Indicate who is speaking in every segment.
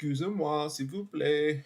Speaker 1: Excusez-moi, s'il vous plaît.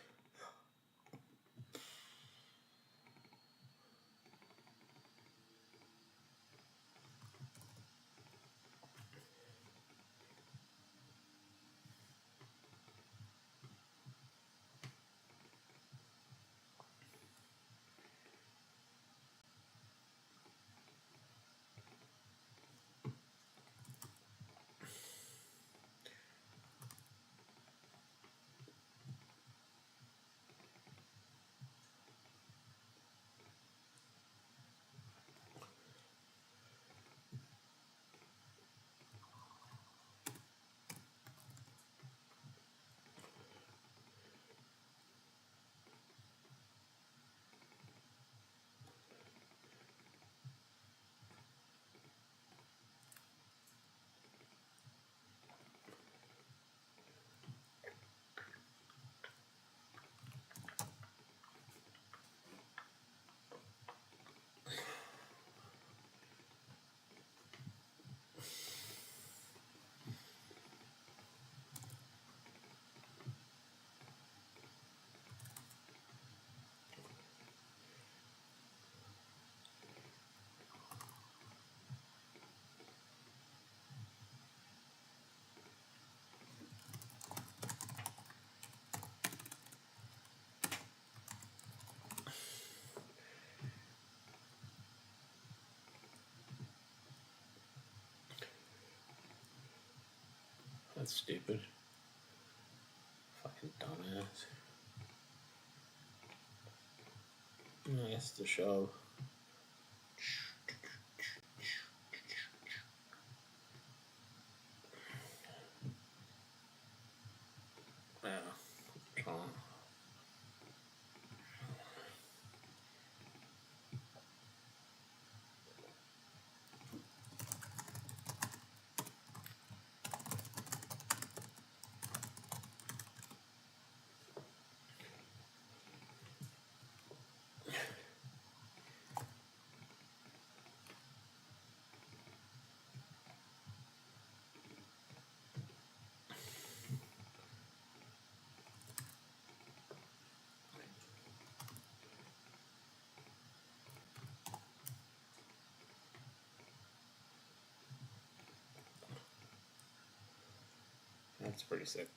Speaker 1: That's stupid. Fucking dumbass. Nice to show. Yeah. That's pretty sick.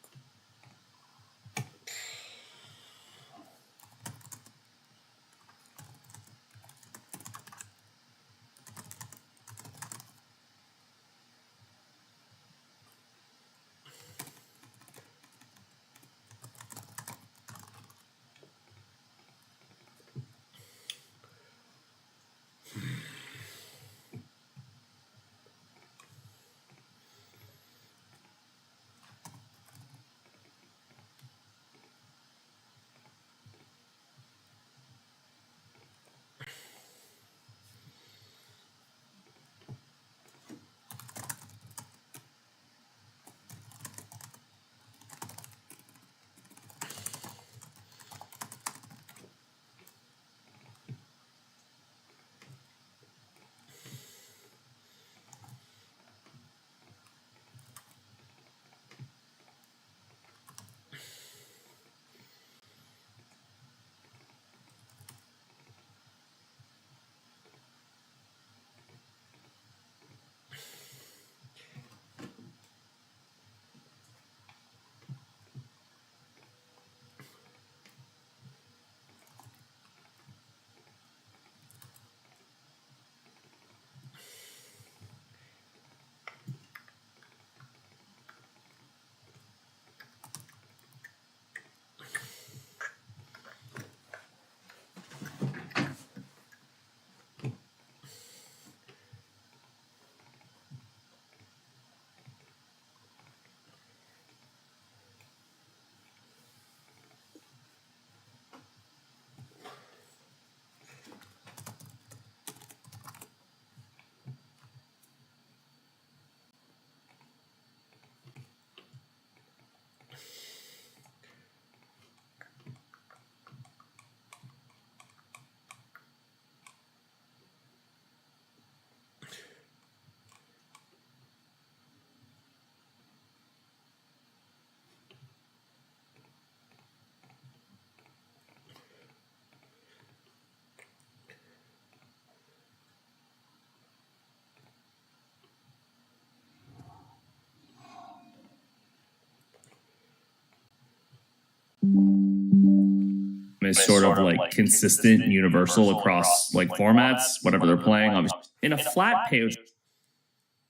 Speaker 2: is sort of like consistent, universal across like formats, whatever they're playing. Obviously, in a flat payout.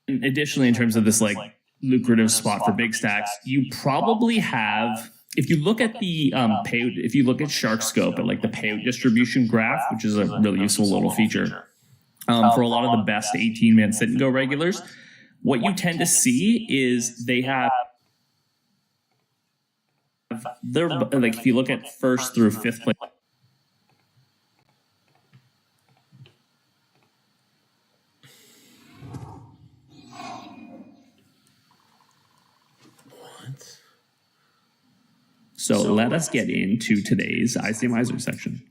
Speaker 2: Additionally, in terms of this like lucrative spot for big stacks, you probably have. If you look at the payout, if you look at Shark Scope at like the payout distribution graph, which is a really useful little feature for a lot of the best 18-man sit and go regulars, what you tend to see is they have. They're like if you look at first through fifth place. So let us get into today's ICMizer section.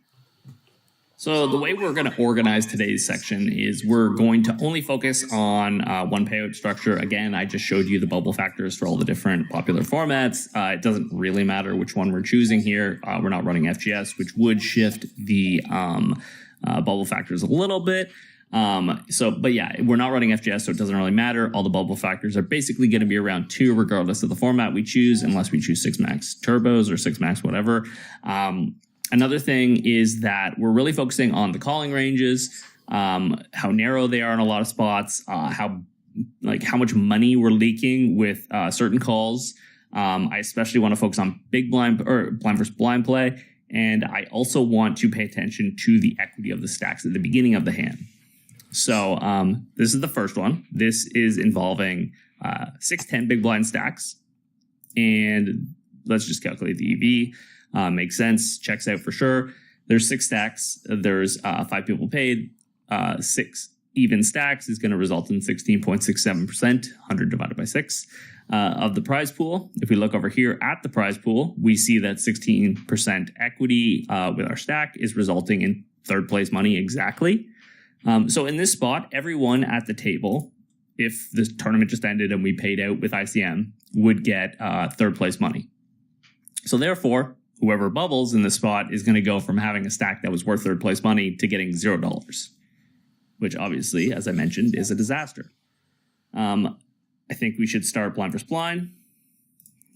Speaker 2: So the way we're going to organize today's section is we're going to only focus on one payout structure. Again, I just showed you the bubble factors for all the different popular formats. It doesn't really matter which one we're choosing here. We're not running FGS, which would shift the bubble factors a little bit. But yeah, we're not running FGS, so it doesn't really matter. All the bubble factors are basically going to be around 2, regardless of the format we choose, unless we choose 6 max turbos or 6 max whatever. Another thing is that we're really focusing on the calling ranges, how narrow they are in a lot of spots, how much money we're leaking with certain calls. I especially want to focus on big blind or blind versus blind play, and I also want to pay attention to the equity of the stacks at the beginning of the hand. So this is the first one. This is involving 6-10 big blind stacks. And let's just calculate the EV. Makes sense. Checks out for sure. There's 6 stacks. There's 5 people paid. 6 even stacks is going to result in 16.67%, 100 divided by 6 of the prize pool. If we look over here at the prize pool, we see that 16% equity with our stack is resulting in third place money exactly. So in this spot, everyone at the table, if this tournament just ended and we paid out with ICM, would get third place money. So therefore, whoever bubbles in this spot is going to go from having a stack that was worth third place money to getting $0, which obviously, as I mentioned, is a disaster. I think we should start blind versus blind,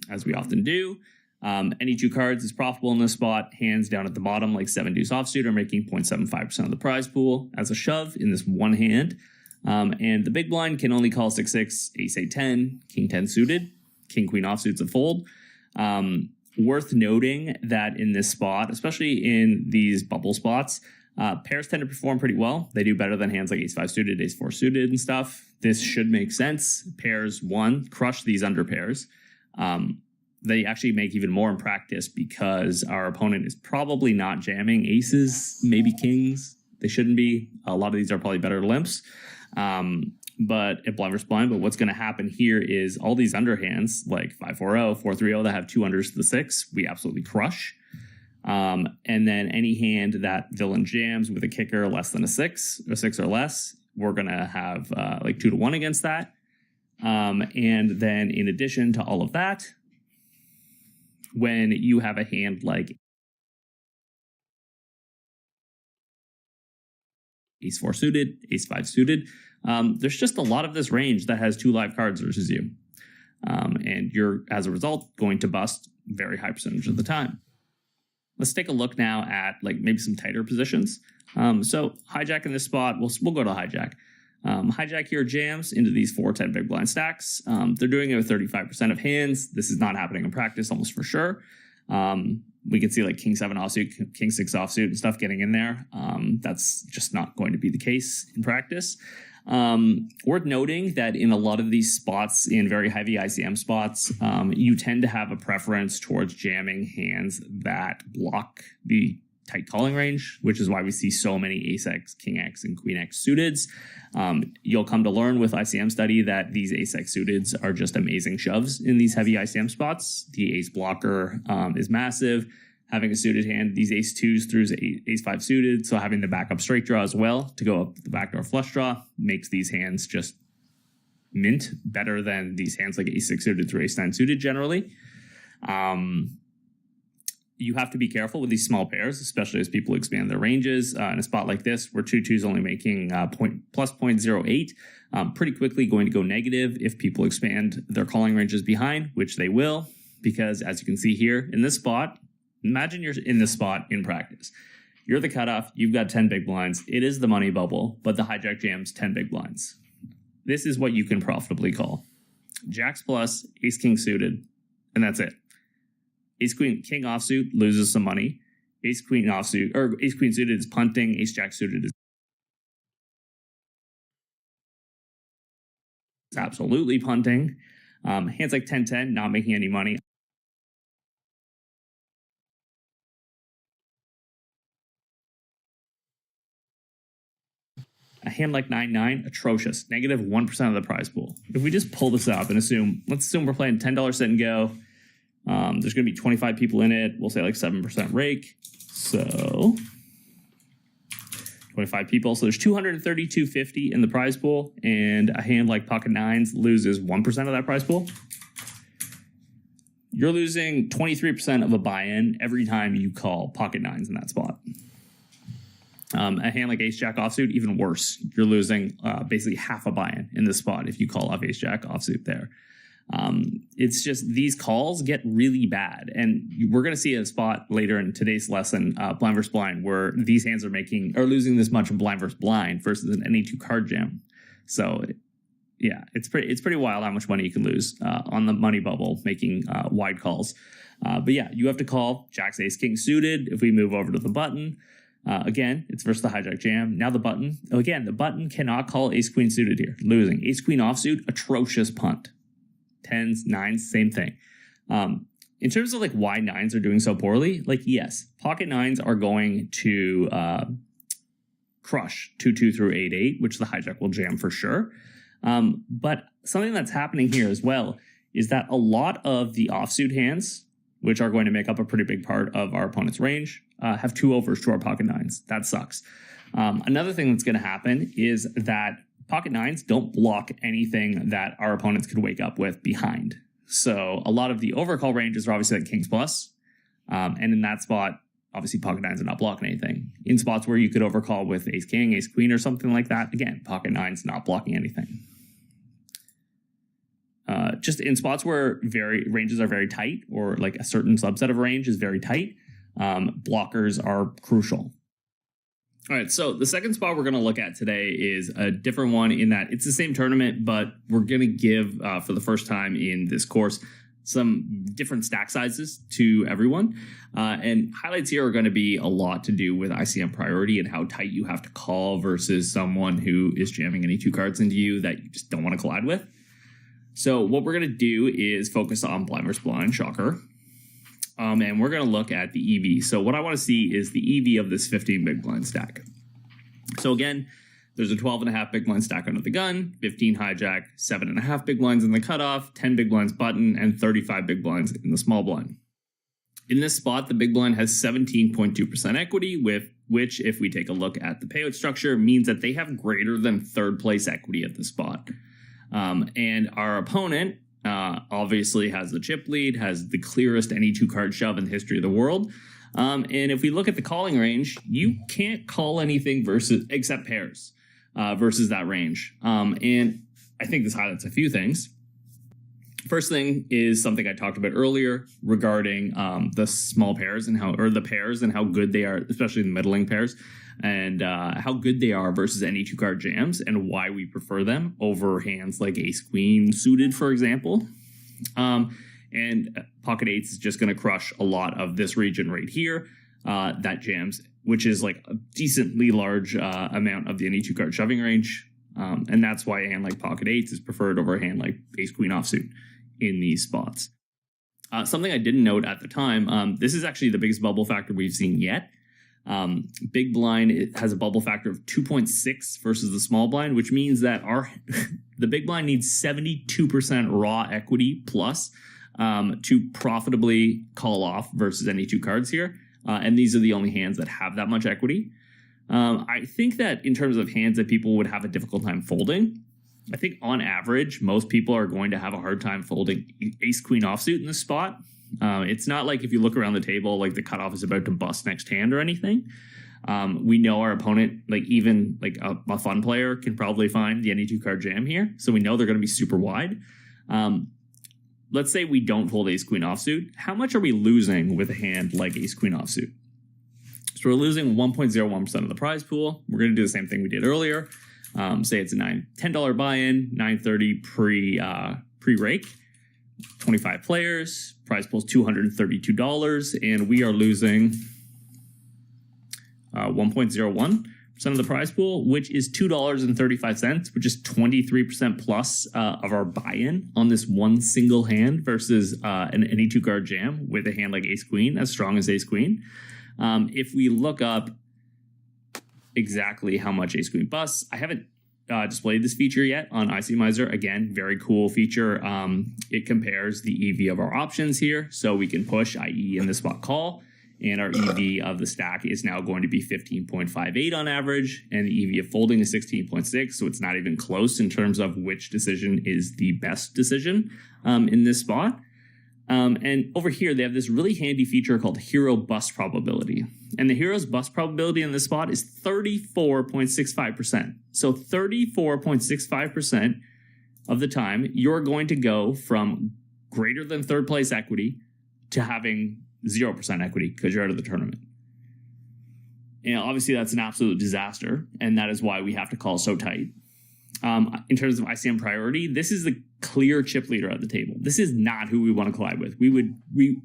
Speaker 2: as we often do. Any 2 cards is profitable in this spot. Hands down at the bottom, like 7 deuce offsuit, are making 0.75% of the prize pool as a shove in this one hand. And the big blind can only call 6-6, ace 8-10, king 10 suited, king queen offsuit's a fold. Worth noting that in this spot, especially in these bubble spots, pairs tend to perform pretty well. They do better than hands like ace 5 suited, ace 4 suited and stuff. This should make sense. Pairs, crush these under pairs. They actually make even more in practice because our opponent is probably not jamming aces, maybe kings. They shouldn't be. A lot of these are probably better limps. But at blind versus blind, but what's going to happen here is all these underhands, like 5-4-0, 4-3-0, that have 2 unders to the 6, we absolutely crush. And then any hand that villain jams with a kicker less than a 6 or less, we're going to have like 2-1 against that. And then in addition to all of that, when you have a hand like ace 4 suited, ace 5 suited, there's just a lot of this range that has 2 live cards versus you. And you're, as a result, going to bust very high percentage of the time. Let's take a look now at like maybe some tighter positions. So hijack in this spot, we'll go to hijack. Hijack here jams into these 4-10 big blind stacks. They're doing it with 35% of hands. This is not happening in practice almost for sure. We can see like king 7 offsuit, king 6 offsuit and stuff getting in there. That's just not going to be the case in practice. Worth noting that in a lot of these spots, in very heavy ICM spots, you tend to have a preference towards jamming hands that block the tight calling range, which is why we see so many ace X, king X, and queen X suiteds. You'll come to learn with ICM study that these ace X suiteds are just amazing shoves in these heavy ICM spots. The ace blocker is massive. Having a suited hand, these ace 2s through ace 5 suited, so having the backup straight draw as well to go up the backdoor flush draw makes these hands just mint, better than these hands like ace 6 suited through ace 9 suited generally. You have to be careful with these small pairs, especially as people expand their ranges. In a spot like this, where 2-2s only making plus 0.08, pretty quickly going to go negative if people expand their calling ranges behind, which they will, because as you can see here in this spot, Imagine you're in this spot in practice. You're the cutoff. You've got 10 big blinds. It is the money bubble, but the hijack jams 10 big blinds. This is what you can profitably call. Jacks plus, ace king suited, and that's it. Ace queen king offsuit loses some money. Ace queen offsuit, or ace queen suited is punting. Ace jack suited is absolutely punting. Hands like 10-10, not making any money. A hand like 9-9, atrocious, negative 1% of the prize pool. If we just pull this up and let's assume we're playing $10 sit and go. There's going to be 25 people in it. We'll say like 7% rake. So 25 people. So there's 232.50 in the prize pool, and a hand like pocket nines loses 1% of that prize pool. You're losing 23% of a buy-in every time you call pocket nines in that spot. A hand like ace jack offsuit, even worse. You're losing basically half a buy-in in this spot if you call off ace jack offsuit there. It's just these calls get really bad, and we're going to see a spot later in today's lesson, blind versus blind, where these hands are losing this much in blind versus blind versus an any 2 card jam. So yeah, it's pretty wild how much money you can lose on the money bubble making wide calls. But yeah, you have to call jacks ace king suited. If we move over to the button. Again, it's versus the hijack jam. Now the button cannot call ace queen suited here. Losing. Ace queen offsuit, atrocious punt. 10s, 9s, same thing. In terms of like why 9s are doing so poorly, like yes, pocket 9s are going to crush 2-2 through 8-8, which the hijack will jam for sure. But something that's happening here as well is that a lot of the offsuit hands, which are going to make up a pretty big part of our opponent's range, have 2 overs to our pocket 9s. That sucks. Another thing that's going to happen is that pocket 9s don't block anything that our opponents could wake up with behind. So a lot of the overcall ranges are obviously like kings plus. And in that spot, obviously pocket 9s are not blocking anything. In spots where you could overcall with ace king, ace queen, or something like that, again, pocket 9s not blocking anything. Just in spots where ranges are very tight, or like a certain subset of range is very tight, blockers are crucial. All right, so the second spot we're going to look at today is a different one in that it's the same tournament, but we're going to give, for the first time in this course, some different stack sizes to everyone. And highlights here are going to be a lot to do with ICM priority and how tight you have to call versus someone who is jamming any 2 cards into you that you just don't want to collide with. So what we're going to do is focus on blind versus blind, shocker. And we're going to look at the EV. So what I want to see is the EV of this 15 big blind stack. So again, there's a 12.5 big blind stack under the gun, 15 hijack, 7.5 big blinds in the cutoff, 10 big blinds button, and 35 big blinds in the small blind. In this spot, the big blind has 17.2% equity, with which, if we take a look at the payout structure, means that they have greater than third place equity at the spot. And our opponent obviously has the chip lead, has the clearest any 2 card shove in the history of the world. And if we look at the calling range, you can't call anything except pairs versus that range. And I think this highlights a few things. First thing is something I talked about earlier regarding the small pairs and the pairs and how good they are, especially the middling pairs, and how good they are versus any 2 card jams, and why we prefer them over hands like ace queen suited, for example. And pocket 8s is just going to crush a lot of this region right here that jams, which is like a decently large amount of the any 2 card shoving range. And that's why a hand like pocket 8s is preferred over a hand like ace queen offsuit in these spots. Something I didn't note at the time, this is actually the biggest bubble factor we've seen yet. Big blind, it has a bubble factor of 2.6 versus the small blind, which means that the big blind needs 72% raw equity plus to profitably call off versus any 2 cards here. And these are the only hands that have that much equity. I think that in terms of hands that people would have a difficult time folding, I think on average, most people are going to have a hard time folding ace queen offsuit in this spot. It's not like if you look around the table, like the cutoff is about to bust next hand or anything. We know our opponent, like even like a fun player, can probably find the any 2 card jam here. So we know they're going to be super wide. let's say we don't fold ace queen offsuit. How much are we losing with a hand like ace queen offsuit? So we're losing 1.01% of the prize pool. We're going to do the same thing we did earlier. Say it's a $10 buy-in, $9.30 pre-rake, 25 players, prize pool is $232, and we are losing 1.01% of the prize pool, which is $2.35, which is 23% plus of our buy-in on this one single hand versus any two-card jam with a hand like ace-queen, as strong as ace-queen. If we look up exactly how much ace-queen busts, I haven't displayed this feature yet on ICMizer. Again, very cool feature. It compares the EV of our options here, so we can push, i.e. in the spot call, and our EV of the stack is now going to be 15.58 on average, and the EV of folding is 16.6, so it's not even close in terms of which decision is the best decision in this spot. And over here, they have this really handy feature called hero bust probability. And the hero's bust probability in this spot is 34.65%. So 34.65% of the time, you're going to go from greater than third place equity to having 0% equity because you're out of the tournament. And obviously, that's an absolute disaster. And that is why we have to call so tight. In terms of ICM priority, this is the clear chip leader at the table. This is not who we want to collide with. We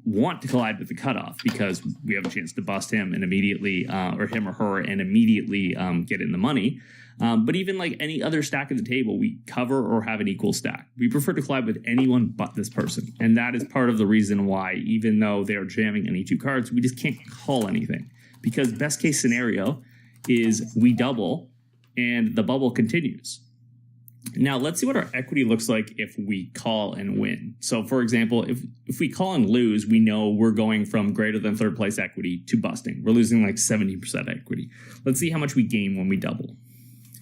Speaker 2: want to collide with the cutoff because we have a chance to bust him and immediately, or him or her, and immediately get in the money. But even like any other stack at the table, we cover or have an equal stack. We prefer to collide with anyone but this person. And that is part of the reason why, even though they are jamming any two cards, we just can't call anything. Because best case scenario is we double and the bubble continues. Now, let's see what our equity looks like if we call and win. So, for example, if we call and lose, we know we're going from greater than third place equity to busting. We're losing like 70% equity. Let's see how much we gain when we double.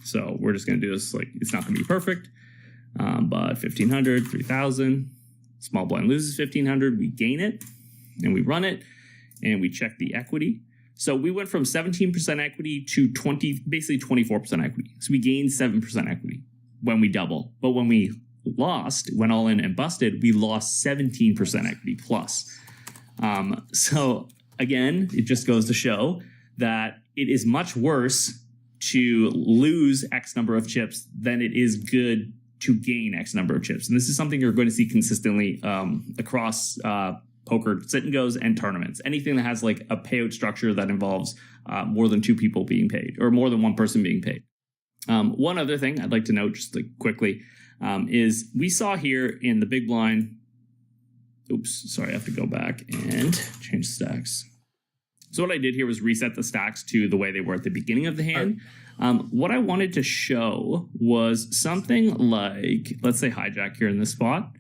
Speaker 2: So we're just going to do this like it's not going to be perfect, but 1,500, 3,000. Small blind loses 1,500. We gain it, and we run it, and we check the equity. So we went from 17% equity to basically 24% equity. So we gained 7% equity when we double. But when we went all in and busted, we lost 17% equity plus. So again, it just goes to show that it is much worse to lose X number of chips than it is good to gain X number of chips. And this is something you're going to see consistently across poker sit and goes and tournaments. Anything that has like a payout structure that involves more than two people being paid or more than one person being paid. One other thing I'd like to note just like quickly is we saw here in the big blind. Oops, sorry, I have to go back and change stacks. So what I did here was reset the stacks to the way they were at the beginning of the hand. What I wanted to show was something like, let's say hijack here in this spot.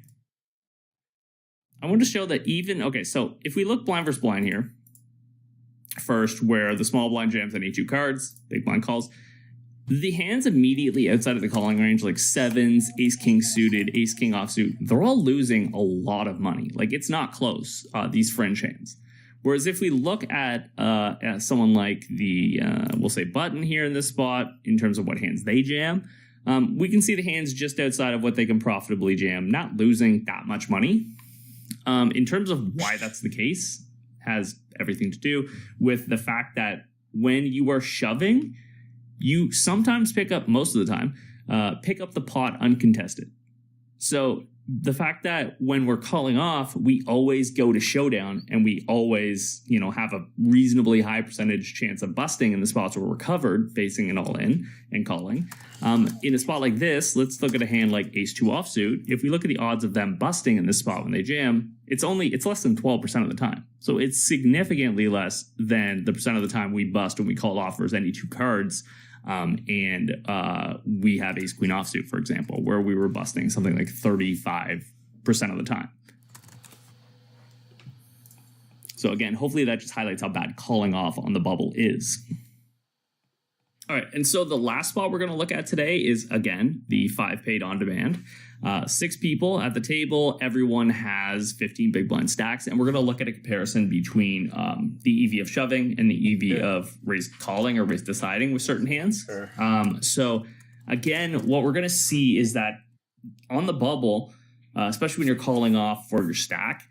Speaker 2: I want to show that okay, so if we look blind versus blind here, first where the small blind jams any two cards, big blind calls, the hands immediately outside of the calling range, like sevens, ace king suited, ace king offsuit, they're all losing a lot of money. Like it's not close, these fringe hands. Whereas if we look at someone like we'll say button here in this spot, in terms of what hands they jam, we can see the hands just outside of what they can profitably jam, not losing that much money. In terms of why that's the case, has everything to do with the fact that when you are shoving, you sometimes most of the time, pick up the pot uncontested. So the fact that when we're calling off, we always go to showdown and we always, have a reasonably high percentage chance of busting in the spots where we're covered, facing an all in and calling. In a spot like this, let's look at a hand like ace two offsuit. If we look at the odds of them busting in this spot when they jam, it's less than 12% of the time. So it's significantly less than the percent of the time we bust when we call offers any two cards. We have ace queen offsuit, for example, where we were busting something like 35% of the time. So again, hopefully that just highlights how bad calling off on the bubble is. All right, and so the last spot we're going to look at today is, again, the 5 paid on demand. 6 people at the table. Everyone has 15 big blind stacks, and we're going to look at a comparison between the EV of shoving and the EV of raise calling or raise deciding with certain hands.
Speaker 1: Sure.
Speaker 2: So again, what we're going to see is that on the bubble, especially when you're calling off for your stack.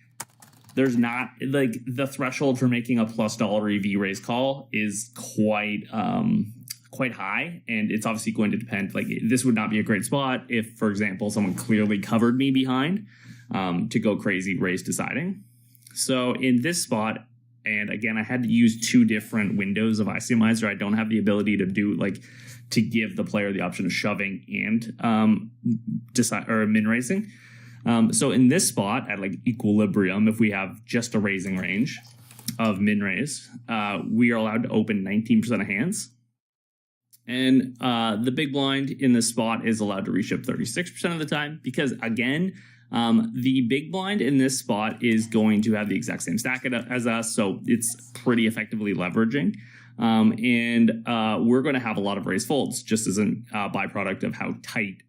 Speaker 2: There's not like the threshold for making a $+ EV raise call is quite high, and it's obviously going to depend. Like, this would not be a great spot if, for example, someone clearly covered me behind to go crazy raise deciding. So in this spot, and again, I had to use 2 different windows of ICMizer. I don't have the ability to do to give the player the option of shoving and decide or min raising. So in this spot at equilibrium, if we have just a raising range of min raise, we are allowed to open 19% of hands. And the big blind in this spot is allowed to reship 36% of the time because, again, the big blind in this spot is going to have the exact same stack as us, so it's pretty effectively leveraging. And we're going to have a lot of raise folds just as a byproduct of how tight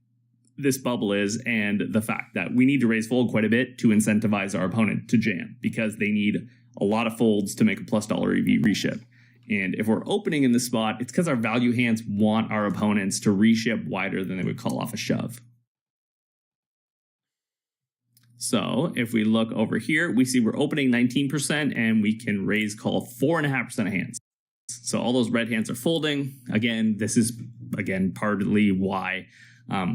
Speaker 2: this bubble is and the fact that we need to raise fold quite a bit to incentivize our opponent to jam because they need a lot of folds to make a $+ EV reship. And if we're opening in this spot, it's because our value hands want our opponents to reship wider than they would call off a shove. So if we look over here, we see we're opening 19% and we can raise call 4.5% of hands. So all those red hands are folding. Again, this is, partly why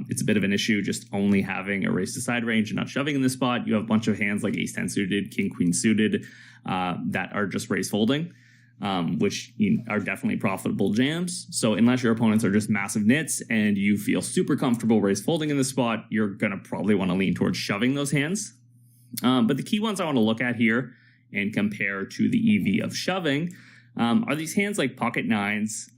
Speaker 2: it's a bit of an issue just only having a raise to side range and not shoving in this spot. You have a bunch of hands like ace-10 suited, king-queen suited that are just raise folding, which are definitely profitable jams. So unless your opponents are just massive nits and you feel super comfortable raise folding in this spot, you're going to probably want to lean towards shoving those hands. But the key ones I want to look at here and compare to the EV of shoving are these hands like pocket 9s,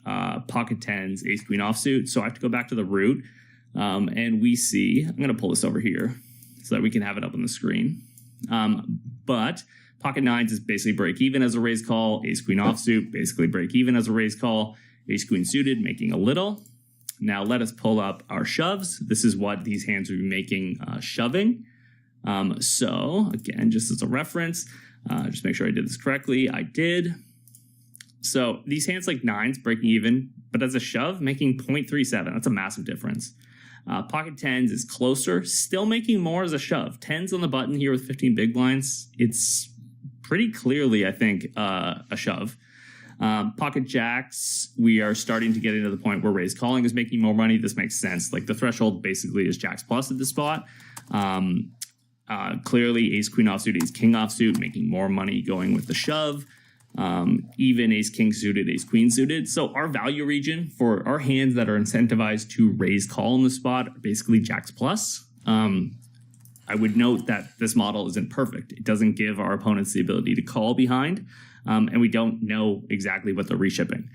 Speaker 2: pocket 10s, ace-queen offsuit. So I have to go back to the root. And we see, I'm going to pull this over here so that we can have it up on the screen. But pocket 9s is basically break even as a raise call. Ace queen offsuit, basically break even as a raise call. Ace queen suited, making a little. Now let us pull up our shoves. This is what these hands would be making shoving. So again, just as a reference, just make sure I did this correctly. I did. So these hands like 9s breaking even, but as a shove, making 0.37. That's a massive difference. Pocket 10s is closer, still making more as a shove. 10s on the button here with 15 big blinds. It's pretty clearly, I think, a shove. Pocket jacks, we are starting to get into the point where raise calling is making more money. This makes sense. Like the threshold basically is jacks plus at this spot. Clearly ace queen offsuit, ace king offsuit, making more money going with the shove. Even ace king suited, ace queen suited. So our value region for our hands that are incentivized to raise call in the spot are basically jacks plus. I would note that this model isn't perfect. It doesn't give our opponents the ability to call behind, and we don't know exactly what they're reshipping.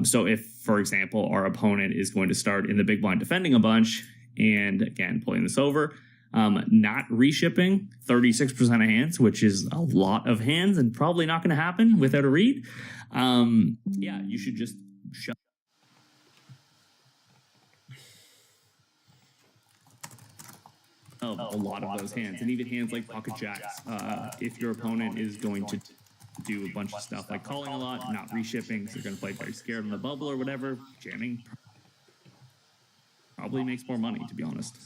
Speaker 2: So if, for example, our opponent is going to start in the big blind defending a bunch, and again, pulling this over, not reshipping 36% of hands, which is a lot of hands and probably not going to happen without a read. Yeah, you should just shove. A lot of those hands, and even hands like pocket jacks. If your opponent is going to do a bunch of stuff like calling a lot, not reshipping, so you're going to play very scared on the bubble or whatever, jamming probably makes more money, to be honest.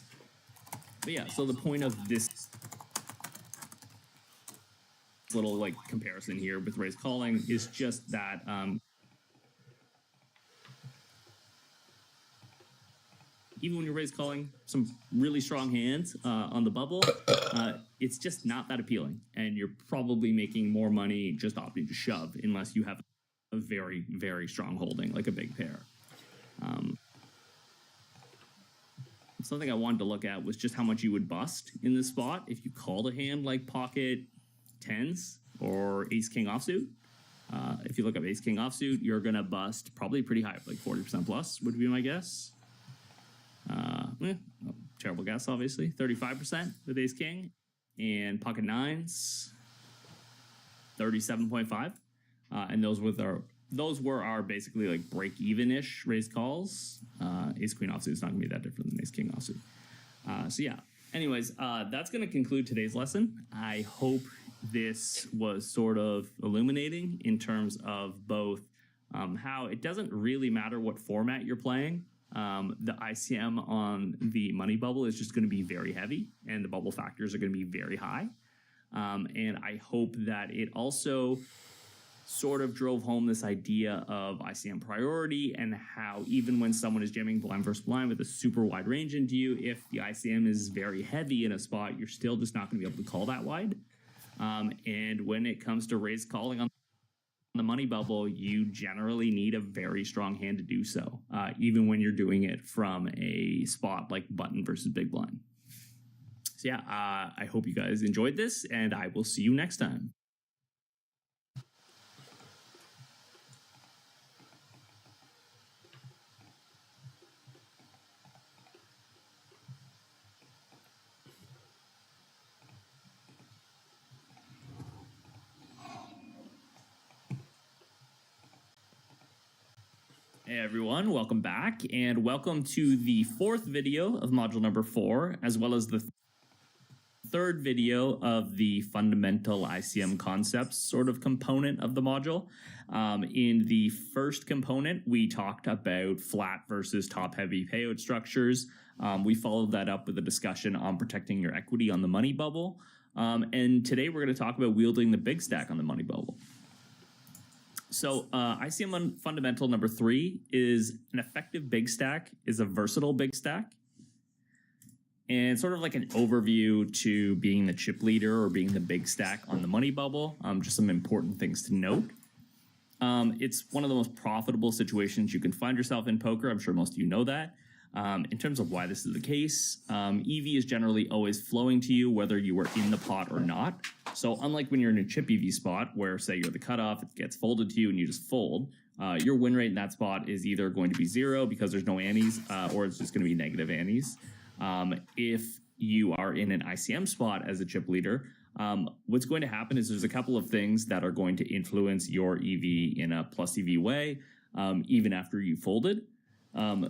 Speaker 2: But yeah, so the point of this little like comparison here with raise calling is just that even when you're raise calling some really strong hands on the bubble, it's just not that appealing, and you're probably making more money just opting to shove unless you have a very, very strong holding like a big pair. Something I wanted to look at was just how much you would bust in this spot if you called a hand like pocket 10s or ace king offsuit. If you look up ace king offsuit, you're going to bust probably pretty high, like 40% plus would be my guess. Terrible guess, obviously. 35% with ace king, and pocket 9s, 37.5. And those were our basically like break even-ish raised calls. Ace queen offsuit is not going to be that different than ace king offsuit. So yeah. Anyways, that's going to conclude today's lesson. I hope this was sort of illuminating in terms of both how it doesn't really matter what format you're playing. the ICM on the money bubble is just going to be very heavy, and the bubble factors are going to be very high. And I hope that it also sort of drove home this idea of ICM priority, and how even when someone is jamming blind versus blind with a super wide range into you, if the ICM is very heavy in a spot, you're still just not going to be able to call that wide. And when it comes to raise calling on the money bubble, you generally need a very strong hand to do so, even when you're doing it from a spot like button versus big blind. So yeah, I hope you guys enjoyed this, and I will see you next time. Hey everyone, welcome back, and welcome to the fourth video of module number 4, as well as the third video of the fundamental ICM concepts sort of component of the module. In the first component, we talked about flat versus top-heavy payout structures. We followed that up with a discussion on protecting your equity on the money bubble. And today we're going to talk about wielding the big stack on the money bubble. So ICM fundamental number 3 is an effective big stack is a versatile big stack. And sort of like an overview to being the chip leader or being the big stack on the money bubble. Just some important things to note. It's one of the most profitable situations you can find yourself in poker. I'm sure most of you know that. In terms of why this is the case, EV is generally always flowing to you whether you were in the pot or not. So unlike when you're in a chip EV spot where, say, you're the cutoff, it gets folded to you and you just fold, your win rate in that spot is either going to be 0 because there's no antes, or it's just going to be negative antes. If you are in an ICM spot as a chip leader, what's going to happen is there's a couple of things that are going to influence your EV in a plus EV way, even after you folded.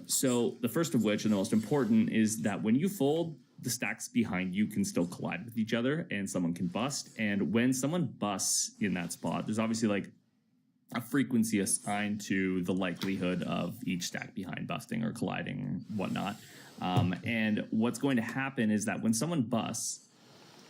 Speaker 2: So the first of which, and the most important, is that when you fold, the stacks behind you can still collide with each other and someone can bust. And when someone busts in that spot, there's obviously like a frequency assigned to the likelihood of each stack behind busting or colliding or whatnot. And what's going to happen is that when someone busts,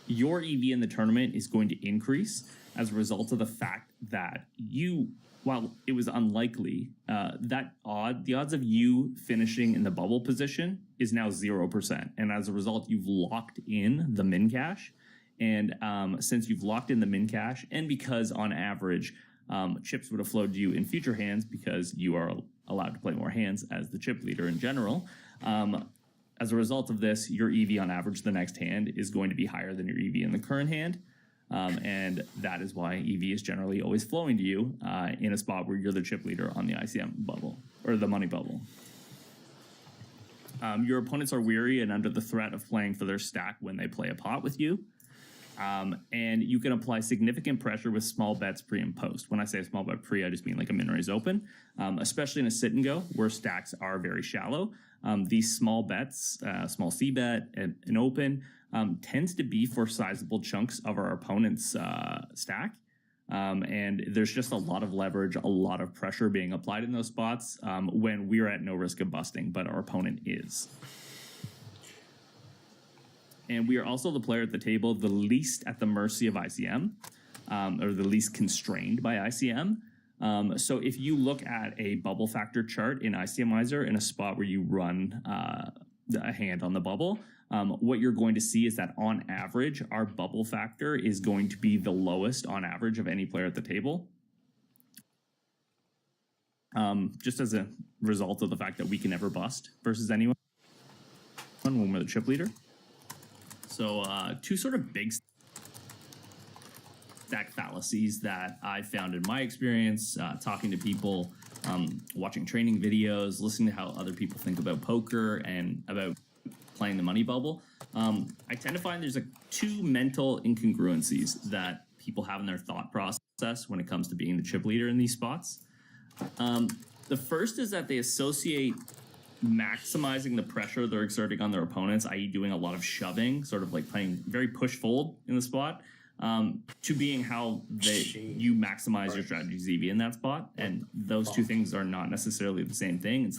Speaker 2: your EV in the tournament is going to increase as a result of the fact that you, while it was unlikely, the odds of you finishing in the bubble position is now 0%. And as a result, you've locked in the min cash. And since you've locked in the min cash, and because on average, chips would have flowed to you in future hands because you are allowed to play more hands as the chip leader in general. As a result of this, your EV on average the next hand is going to be higher than your EV in the current hand. And that is why EV is generally always flowing to you in a spot where you're the chip leader on the ICM bubble, or the money bubble. Your opponents are weary and under the threat of playing for their stack when they play a pot with you. And you can apply significant pressure with small bets pre and post. When I say a small bet pre, I just mean like a min raise open, especially in a sit and go where stacks are very shallow. These small bets, small C bet and an open, tends to be for sizable chunks of our opponent's stack. And there's just a lot of leverage, a lot of pressure being applied in those spots when we're at no risk of busting, but our opponent is. And we are also the player at the table the least at the mercy of ICM, or the least constrained by ICM. So if you look at a bubble factor chart in ICMizer in a spot where you run a hand on the bubble, what you're going to see is that on average, our bubble factor is going to be the lowest on average of any player at the table. Just as a result of the fact that we can never bust versus anyone when we're the chip leader. So two sort of big stack fallacies that I found in my experience, talking to people, watching training videos, listening to how other people think about poker and about playing the money bubble. I tend to find there's two mental incongruencies that people have in their thought process when it comes to being the chip leader in these spots. The first is that they associate maximizing the pressure they're exerting on their opponents, i.e. doing a lot of shoving, sort of like playing very push-fold in the spot, to being how you maximize your strategy's EV in that spot. And those two things are not necessarily the same thing. And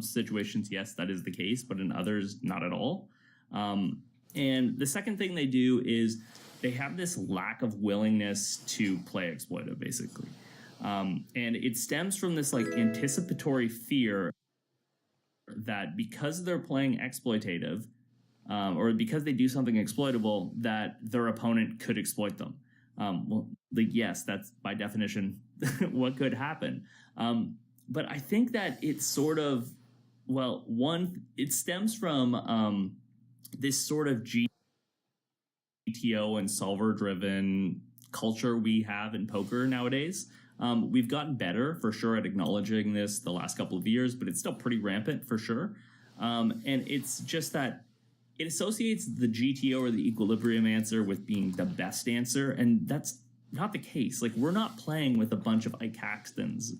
Speaker 2: situations, yes, that is the case, but in others, not at all. And the second thing they do is they have this lack of willingness to play exploitive, basically. And it stems from this like anticipatory fear that because they're playing exploitative, or because they do something exploitable, that their opponent could exploit them. Well, like, yes, that's by definition what could happen. But I think that it's sort of, well, one, it stems from this sort of GTO and solver driven culture we have in poker nowadays. We've gotten better for sure at acknowledging this the last couple of years, but it's still pretty rampant for sure. And it's just that it associates the GTO or the equilibrium answer with being the best answer, and that's not the case. Like, we're not playing with a bunch of Ike Caxtons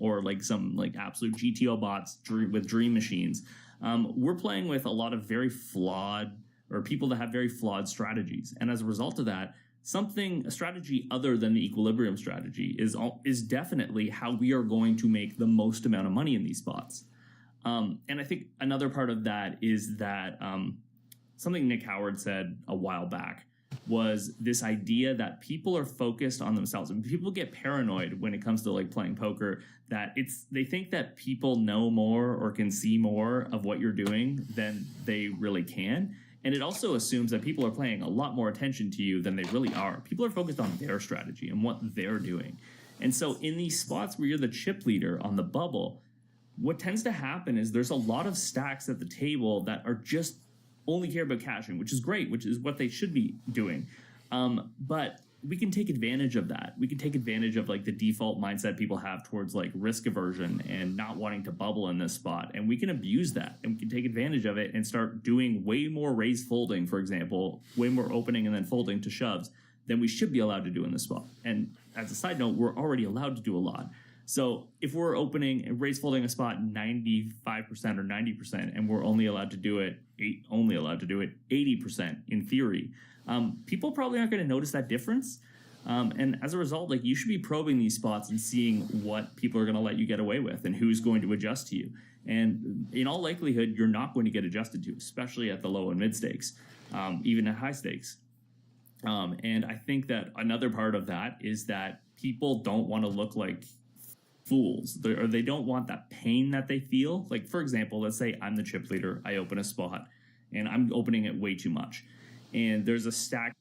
Speaker 2: or like some like absolute GTO bots with dream machines. We're playing with a lot of very flawed, or people that have very flawed strategies, and as a result of that, a strategy other than the equilibrium strategy is definitely how we are going to make the most amount of money in these spots. And I think another part of that is that something Nick Howard said a while back was this idea that people are focused on themselves, and people get paranoid when it comes to like playing poker, that they think that people know more or can see more of what you're doing than they really can. And it also assumes that people are paying a lot more attention to you than they really are. People are focused on their strategy and what they're doing. And so in these spots where you're the chip leader on the bubble, what tends to happen is there's a lot of stacks at the table that are just only care about cashing, which is great, which is what they should be doing. But we can take advantage of that. We can take advantage of like the default mindset people have towards like risk aversion and not wanting to bubble in this spot. And we can abuse that, and we can take advantage of it and start doing way more raise folding, for example, way more opening and then folding to shoves than we should be allowed to do in this spot. And as a side note, we're already allowed to do a lot. So if we're opening and raise folding a spot 95% or 90%, and we're only allowed to do it 80% in theory, people probably aren't going to notice that difference. And as a result, like, you should be probing these spots and seeing what people are going to let you get away with and who's going to adjust to you. And in all likelihood, you're not going to get adjusted to, especially at the low and mid stakes, even at high stakes. And I think that another part of that is that people don't want to look like fools, or they don't want that pain that they feel. Like, for example, let's say I'm the chip leader, I open a spot, and I'm opening it way too much, and there's a stack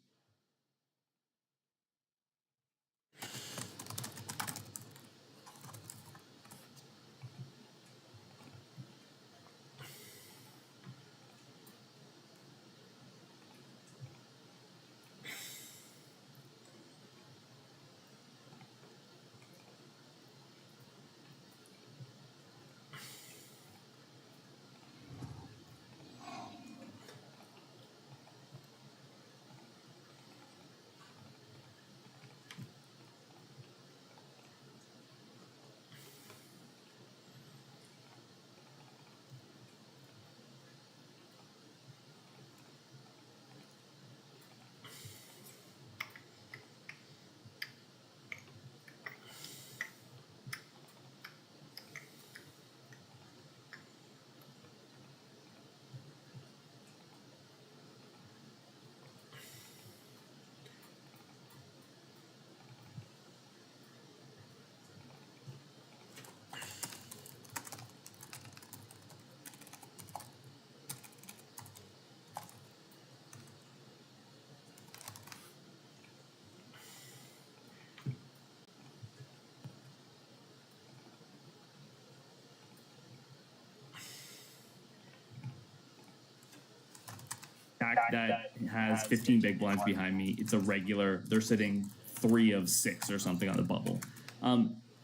Speaker 2: that has 15 big blinds behind me. It's a regular. They're sitting 3 of 6 or something on the bubble.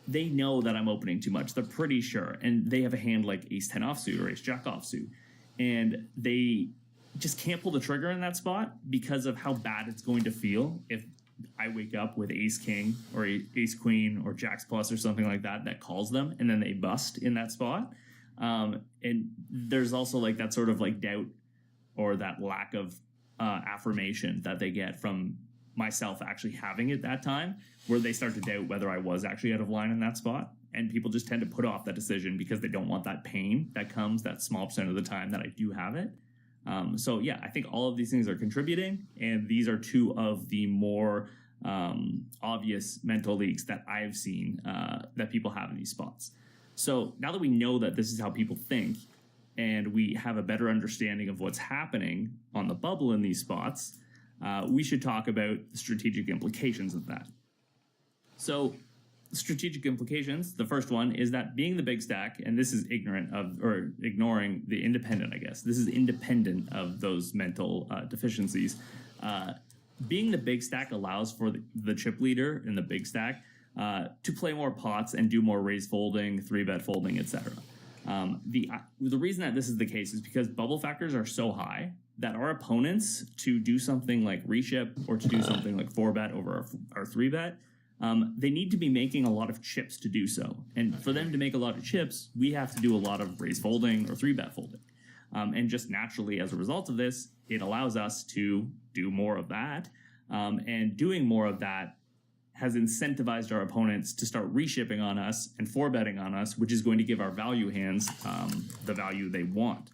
Speaker 2: They know that I'm opening too much. They're pretty sure. And they have a hand like ace 10 offsuit or ace jack offsuit. And they just can't pull the trigger in that spot because of how bad it's going to feel if I wake up with ace king or ace queen or jacks plus or something like that calls them, and then they bust in that spot. And there's also like that sort of like doubt or that lack of affirmation that they get from myself actually having it that time, where they start to doubt whether I was actually out of line in that spot. and people just tend to put off that decision because they don't want that pain that comes that small percent of the time that I do have it. So yeah, I think all of these things are contributing, and these are two of the more obvious mental leaks that I've seen that people have in these spots. So now that we know that this is how people think, and we have a better understanding of what's happening on the bubble in these spots, we should talk about the strategic implications of that. So strategic implications, the first one is that being the big stack, and this is ignorant of, or ignoring the independent, I guess. This is independent of those mental deficiencies. Being the big stack allows for the chip leader in the big stack to play more pots and do more raise folding, 3-bet folding, etc. The reason that this is the case is because bubble factors are so high that our opponents, to do something like reship or to do something like 4-bet over our 3-bet, they need to be making a lot of chips to do so. And for them to make a lot of chips, we have to do a lot of raise folding or 3-bet folding. And just naturally, as a result of this, it allows us to do more of that. And doing more of that has incentivized our opponents to start reshipping on us and 4-betting on us, which is going to give our value hands the value they want.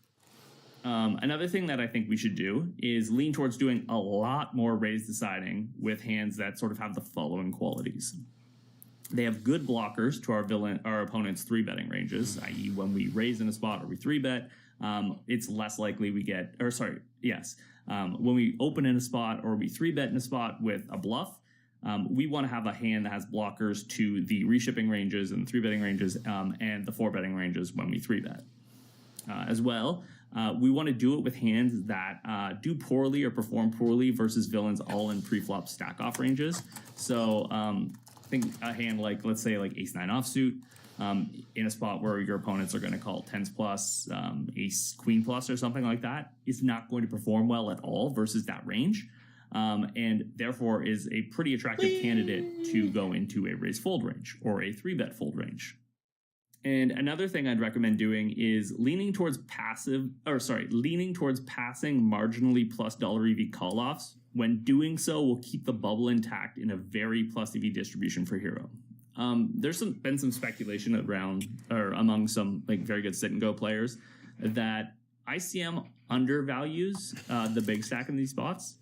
Speaker 2: Another thing that I think we should do is lean towards doing a lot more raise deciding with hands that sort of have the following qualities. They have good blockers to our opponent's 3-betting ranges, i.e. when we raise in a spot or we 3-bet, it's less likely we get, when we open in a spot or we 3-bet in a spot with a bluff, we want to have a hand that has blockers to the reshipping ranges and 3-betting ranges and the 4-betting ranges when we 3-bet. As well, we want to do it with hands that do poorly or perform poorly versus villains all in pre-flop stack-off ranges. So I think a hand like, let's say, like ace-9 offsuit in a spot where your opponents are going to call 10s plus, ace-queen plus or something like that is not going to perform well at all versus that range. And therefore is a pretty attractive candidate to go into a raise fold range or a 3-bet fold range. And another thing I'd recommend doing is leaning towards passing marginally plus dollar EV call-offs. When doing so, will keep the bubble intact in a very plus EV distribution for hero. There's been some speculation around, or among some like very good sit and go players, that ICM undervalues the big stack in these spots.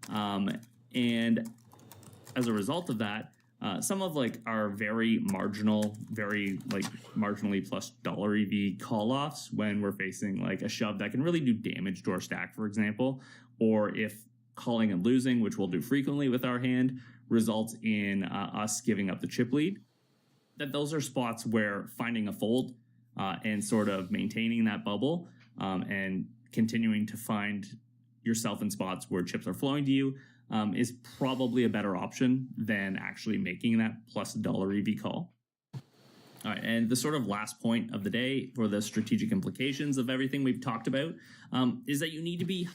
Speaker 2: And as a result of that, some of like our very marginally plus dollar EV call-offs when we're facing like a shove that can really do damage to our stack, for example, or if calling and losing, which we'll do frequently with our hand, results in us giving up the chip lead, that those are spots where finding a fold and sort of maintaining that bubble and continuing to find yourself in spots where chips are flowing to you is probably a better option than actually making that plus dollar EV call. All right, and the sort of last point of the day for the strategic implications of everything we've talked about is that you need to be...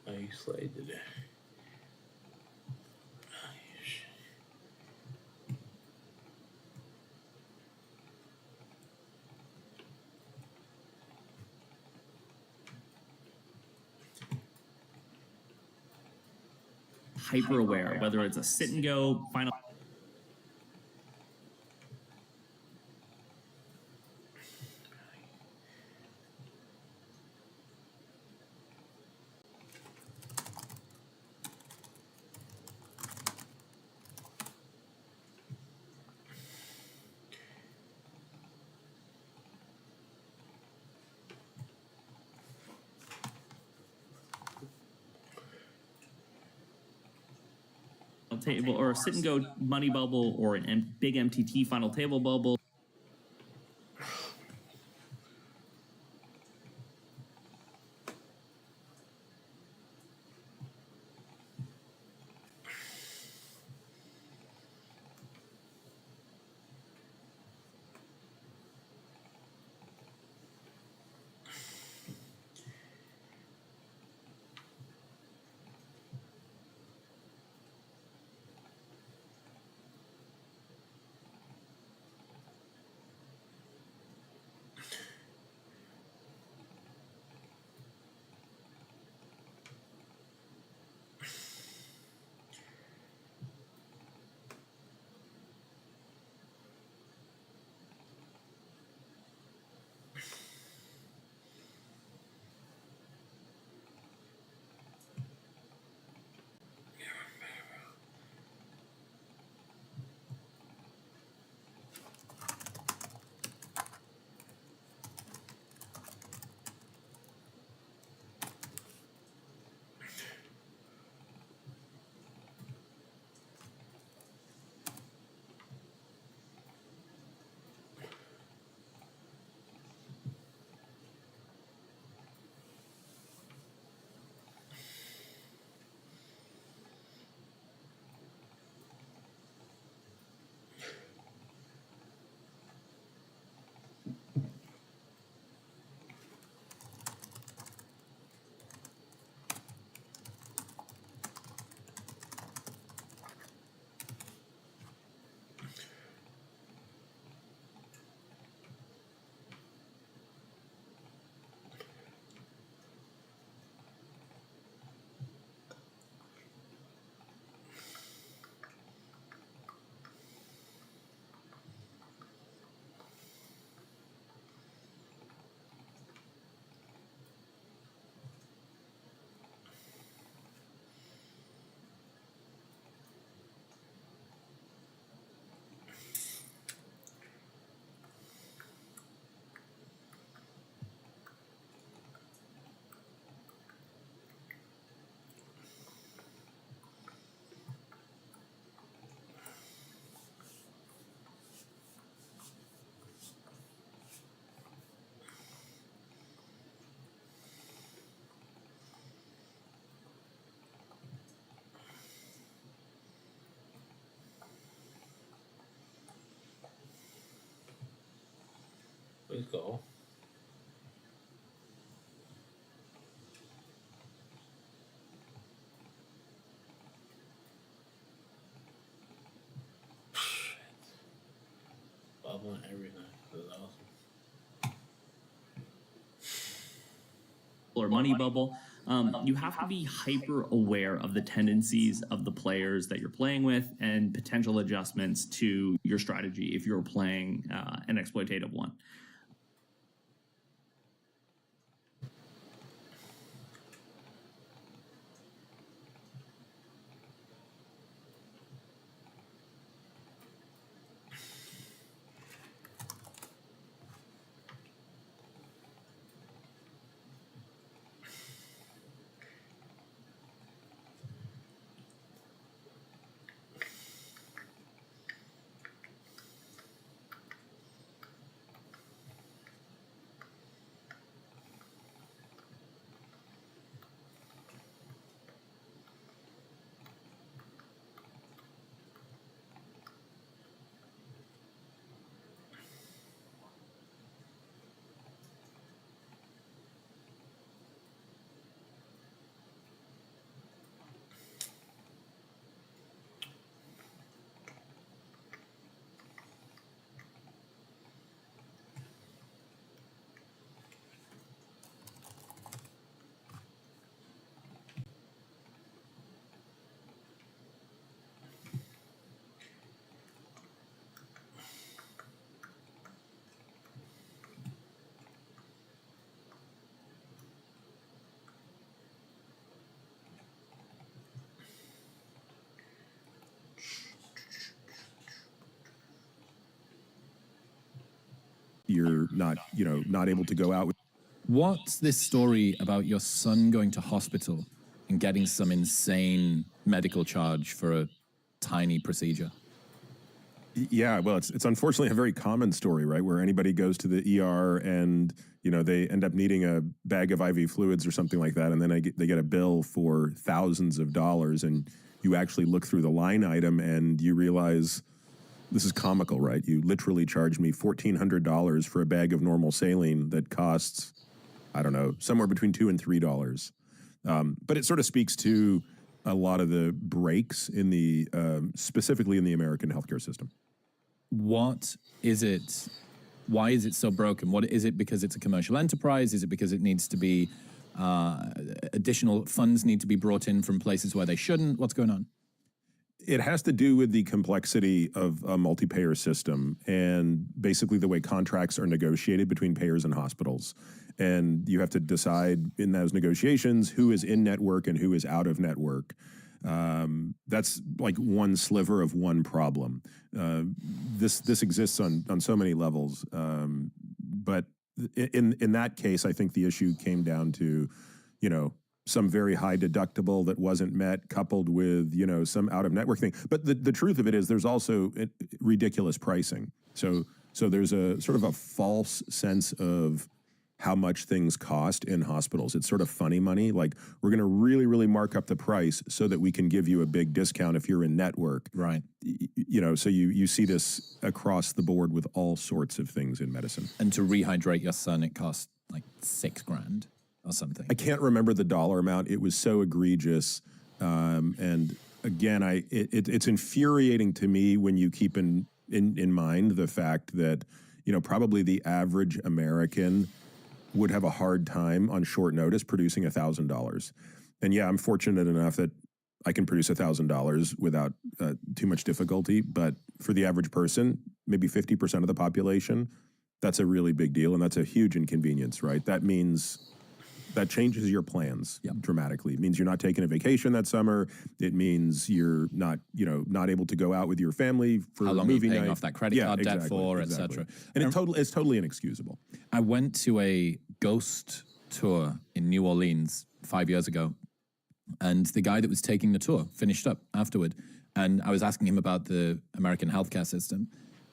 Speaker 1: I slayed today.
Speaker 2: hyper aware, whether it's a sit and go, final. table, or a sit and go money bubble, or a big MTT final table bubble.
Speaker 1: Please go. Bubbling everything. This is awesome.
Speaker 2: Or money bubble, you have to be hyper aware of the tendencies of the players that you're playing with and potential adjustments to your strategy if you're playing an exploitative one.
Speaker 3: You're not, not able to go out with.
Speaker 4: What's this story about your son going to hospital and getting some insane medical charge for a tiny procedure?
Speaker 3: Yeah, well, it's unfortunately a very common story, right? Where anybody goes to the ER and they end up needing a bag of IV fluids or something like that, and then they get a bill for thousands of dollars, and you actually look through the line item and you realize this is comical, right? You literally charged me $1,400 for a bag of normal saline that costs, I don't know, somewhere between $2 and $3. But it sort of speaks to a lot of the breaks in the specifically in the American healthcare system.
Speaker 4: What is it? Why is it so broken? What is it? Because it's a commercial enterprise? Is it because it needs to be additional funds need to be brought in from places where they shouldn't? What's going on?
Speaker 3: It has to do with the complexity of a multi-payer system and basically the way contracts are negotiated between payers and hospitals. And you have to decide in those negotiations who is in network and who is out of network. That's like one sliver of one problem. This exists on so many levels. But in that case, I think the issue came down to, some very high deductible that wasn't met, coupled with, some out of network thing. But the truth of it is there's also ridiculous pricing. So there's a sort of a false sense of how much things cost in hospitals. It's sort of funny money. Like, we're going to really, really mark up the price so that we can give you a big discount if you're in network.
Speaker 4: Right.
Speaker 3: So you see this across the board with all sorts of things in medicine.
Speaker 4: And to rehydrate your son, it costs like $6,000 or something.
Speaker 3: I can't remember the dollar amount. It was so egregious. And again, it's infuriating to me when you keep in mind the fact that, probably the average American would have a hard time on short notice producing $1,000. And yeah, I'm fortunate enough that I can produce $1,000 without too much difficulty. But for the average person, maybe 50% of the population, that's a really big deal. And that's a huge inconvenience, right? That means that changes your plans dramatically. It means you're not taking a vacation that summer. It means you're not able to go out with your family for
Speaker 4: how long
Speaker 3: movie
Speaker 4: are you paying
Speaker 3: night.
Speaker 4: off that credit card debt for, etc.
Speaker 3: And it's totally inexcusable.
Speaker 4: I went to a ghost tour in New Orleans 5 years ago, and the guy that was taking the tour finished up afterward, and I was asking him about the American healthcare system,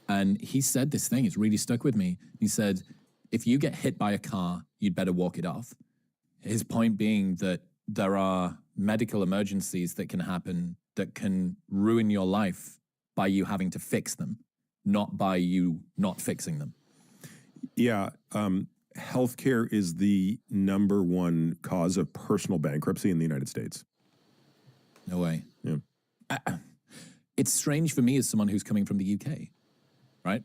Speaker 4: and he said this thing, it's really stuck with me. He said, if you get hit by a car, you'd better walk it off. His point being that there are medical emergencies that can happen that can ruin your life by you having to fix them, not by you not fixing them. Yeah.
Speaker 3: Healthcare is the number one cause of personal bankruptcy in the United States.
Speaker 4: No way.
Speaker 3: Yeah.
Speaker 4: It's strange for me as someone who's coming from the UK, right?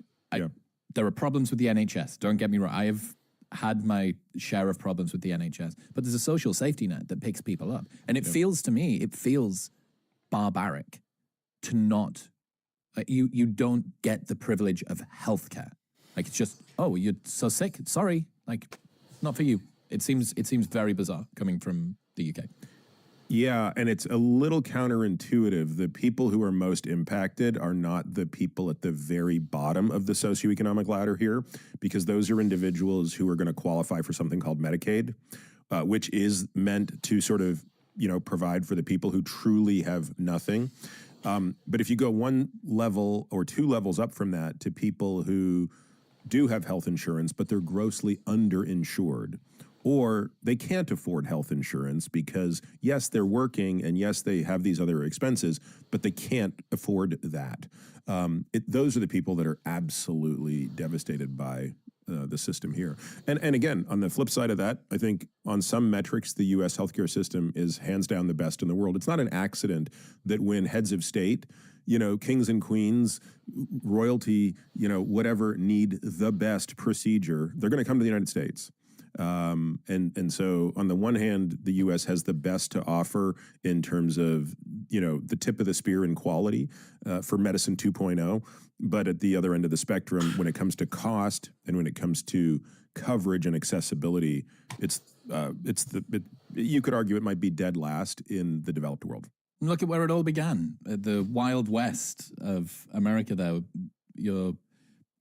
Speaker 4: There are problems with the NHS. Don't get me wrong. I have had my share of problems with the NHS, but there's a social safety net that picks people up. And it feels to me, it feels barbaric to not, you don't get the privilege of healthcare. Like, it's just, oh, you're so sick. Sorry. Like, not for you. It seems very bizarre coming from the UK.
Speaker 3: Yeah, and it's a little counterintuitive. The people who are most impacted are not the people at the very bottom of the socioeconomic ladder here, because those are individuals who are going to qualify for something called Medicaid, which is meant to sort of, provide for the people who truly have nothing. But if you go one level or two levels up from that to people who do have health insurance, but they're grossly underinsured, or they can't afford health insurance because, yes, they're working and yes, they have these other expenses, but they can't afford that. Those are the people that are absolutely devastated by the system here. And again, on the flip side of that, I think on some metrics, the U.S. healthcare system is hands down the best in the world. It's not an accident that when heads of state, kings and queens, royalty, whatever, need the best procedure, they're going to come to the United States. And so on the one hand, the U.S. has the best to offer in terms of, the tip of the spear in quality for medicine 2.0. But at the other end of the spectrum, when it comes to cost and when it comes to coverage and accessibility, you could argue it might be dead last in the developed world.
Speaker 4: Look at where it all began, the Wild West of America, though. Your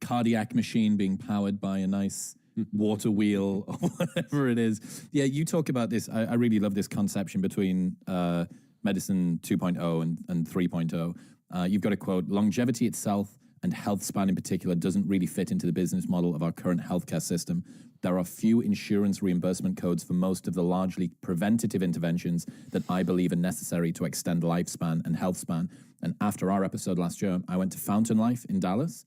Speaker 4: cardiac machine being powered by a nice water wheel or whatever it is. Yeah, you talk about this. I really love this conception between Medicine 2.0 and 3.0, you've got a quote, longevity itself and health span in particular doesn't really fit into the business model of our current healthcare system. There are few insurance reimbursement codes for most of the largely preventative interventions that I believe are necessary to extend lifespan and health span. And after our episode last year, I went to Fountain Life in Dallas,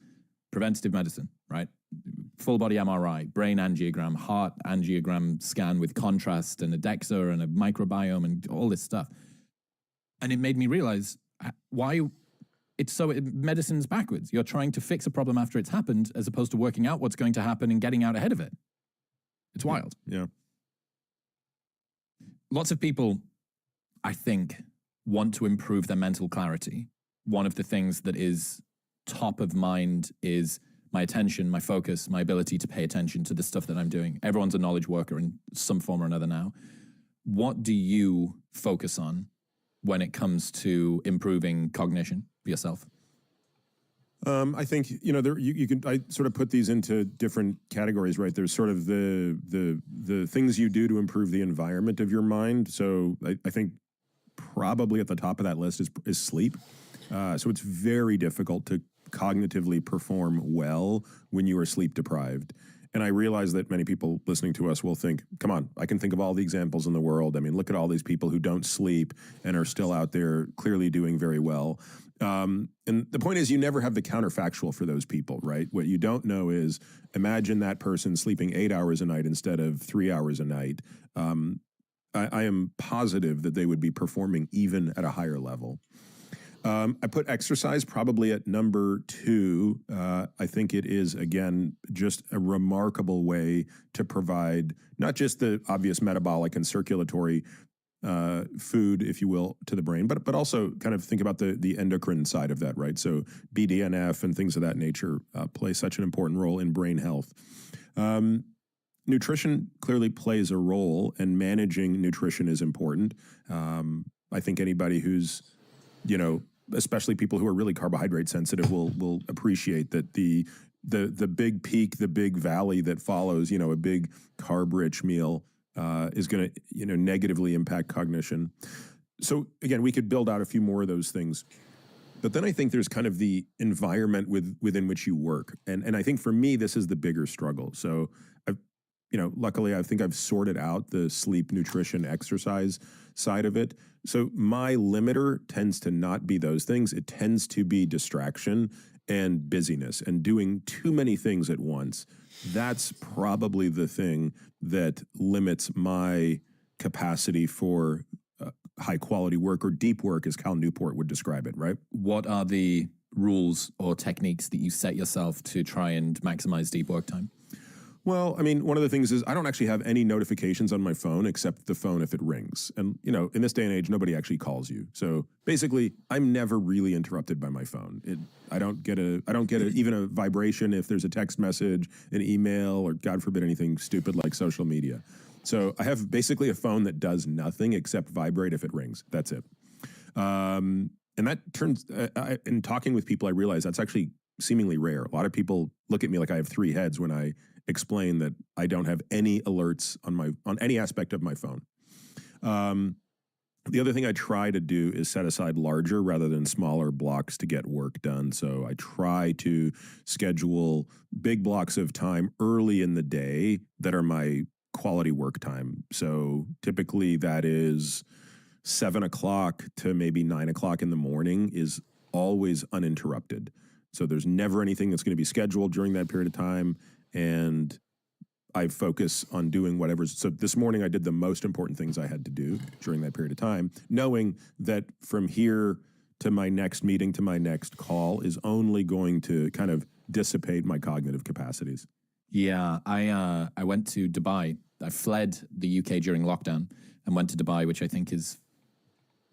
Speaker 4: preventative medicine, right? Full body MRI, brain angiogram, heart angiogram scan with contrast and a DEXA and a microbiome and all this stuff. And it made me realize why medicine's backwards. You're trying to fix a problem after it's happened as opposed to working out what's going to happen and getting out ahead of it. It's wild.
Speaker 3: Yeah.
Speaker 4: Lots of people, I think, want to improve their mental clarity. One of the things that is top of mind is my attention, my focus, my ability to pay attention to the stuff that I'm doing. Everyone's a knowledge worker in some form or another now. What do you focus on when it comes to improving cognition for yourself?
Speaker 3: I think you can. I sort of put these into different categories, right? There's sort of the things you do to improve the environment of your mind. So I think probably at the top of that list is sleep. So it's very difficult to cognitively perform well when you are sleep deprived. And I realize that many people listening to us will think, come on, I can think of all the examples in the world. I mean, look at all these people who don't sleep and are still out there clearly doing very well. And the point is, you never have the counterfactual for those people, right? What you don't know is, imagine that person sleeping 8 hours a night instead of 3 hours a night. I am positive that they would be performing even at a higher level. I put exercise probably at number 2. I think it is, again, just a remarkable way to provide not just the obvious metabolic and circulatory food, if you will, to the brain, but also kind of think about the endocrine side of that, right? So BDNF and things of that nature play such an important role in brain health. Nutrition clearly plays a role, and managing nutrition is important. I think anybody who's, especially people who are really carbohydrate sensitive will appreciate that the big peak, the big valley that follows, a big carb-rich meal is going to, negatively impact cognition. So again, we could build out a few more of those things. But then I think there's kind of the environment within which you work. And I think for me, this is the bigger struggle. So luckily I think I've sorted out the sleep, nutrition, exercise side of it. So my limiter tends to not be those things. It tends to be distraction and busyness and doing too many things at once. That's probably the thing that limits my capacity for high quality work, or deep work, as Cal Newport would describe it, right?
Speaker 4: What are the rules or techniques that you set yourself to try and maximize deep work time?
Speaker 3: Well, I mean, one of the things is I don't actually have any notifications on my phone except the phone if it rings. And, in this day and age, nobody actually calls you. So basically, I'm never really interrupted by my phone. I don't get even a vibration if there's a text message, an email, or God forbid anything stupid like social media. So I have basically a phone that does nothing except vibrate if it rings. That's it. And that turns, in talking with people, I realize that's actually seemingly rare. A lot of people look at me like I have 3 heads when I explain that I don't have any alerts on any aspect of my phone. The other thing I try to do is set aside larger rather than smaller blocks to get work done. So I try to schedule big blocks of time early in the day that are my quality work time. So typically that is 7 o'clock to maybe 9 o'clock in the morning is always uninterrupted. So there's never anything that's going to be scheduled during that period of time. And I focus on doing whatever. So this morning I did the most important things I had to do during that period of time, knowing that from here to my next meeting, to my next call is only going to kind of dissipate my cognitive capacities.
Speaker 4: Yeah, I went to Dubai. I fled the UK during lockdown and went to Dubai, which I think is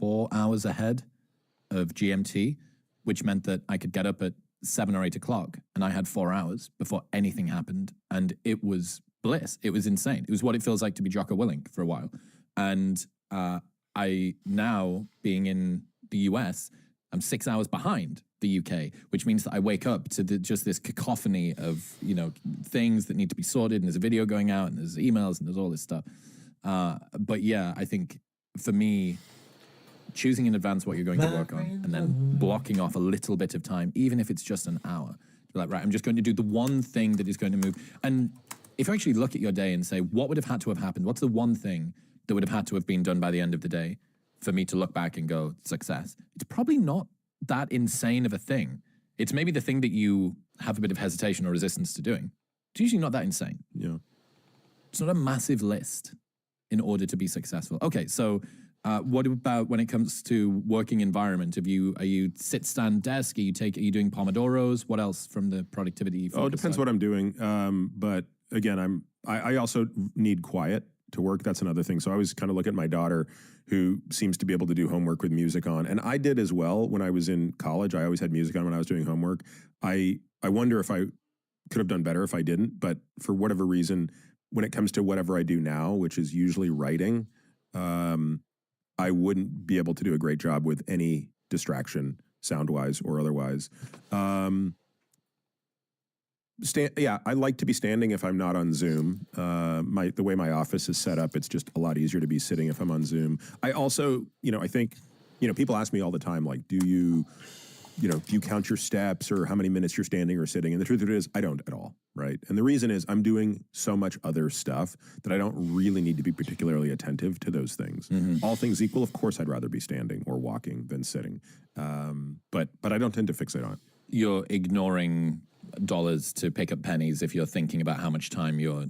Speaker 4: 4 hours ahead of GMT, which meant that I could get up at 7 or 8 o'clock, and I had 4 hours before anything happened, and it was bliss. It was insane. It was what it feels like to be Jocko Willink for a while. And I now, being in the US, I'm 6 hours behind the UK, which means that I wake up to just this cacophony of things that need to be sorted, and there's a video going out, and there's emails, and there's all this stuff. But yeah, I think for me, choosing in advance what you're going to work on, and then blocking off a little bit of time, even if it's just an hour. You're like, right, I'm just going to do the one thing that is going to move. And if you actually look at your day and say, what would have had to have happened? What's the one thing that would have had to have been done by the end of the day for me to look back and go, success? It's probably not that insane of a thing. It's maybe the thing that you have a bit of hesitation or resistance to doing. It's usually not that insane.
Speaker 3: Yeah.
Speaker 4: It's not a massive list in order to be successful. Okay, so what about when it comes to working environment? Are you sit, stand, desk? Are you doing Pomodoros? What else from the productivity?
Speaker 3: Oh, it depends what I'm doing. But again, I also need quiet to work. That's another thing. So I always kind of look at my daughter, who seems to be able to do homework with music on, and I did as well when I was in college. I always had music on when I was doing homework. I wonder if I could have done better if I didn't. But for whatever reason, when it comes to whatever I do now, which is usually writing, I wouldn't be able to do a great job with any distraction, sound-wise or otherwise. I like to be standing if I'm not on Zoom. The way my office is set up, it's just a lot easier to be sitting if I'm on Zoom. I also, I think, people ask me all the time, like, do you count your steps or how many minutes you're standing or sitting? And the truth of it is, I don't at all, right? And the reason is I'm doing so much other stuff that I don't really need to be particularly attentive to those things. Mm-hmm. All things equal, of course, I'd rather be standing or walking than sitting. But I don't tend to fixate on it.
Speaker 4: You're ignoring dollars to pick up pennies if you're thinking about how much time you're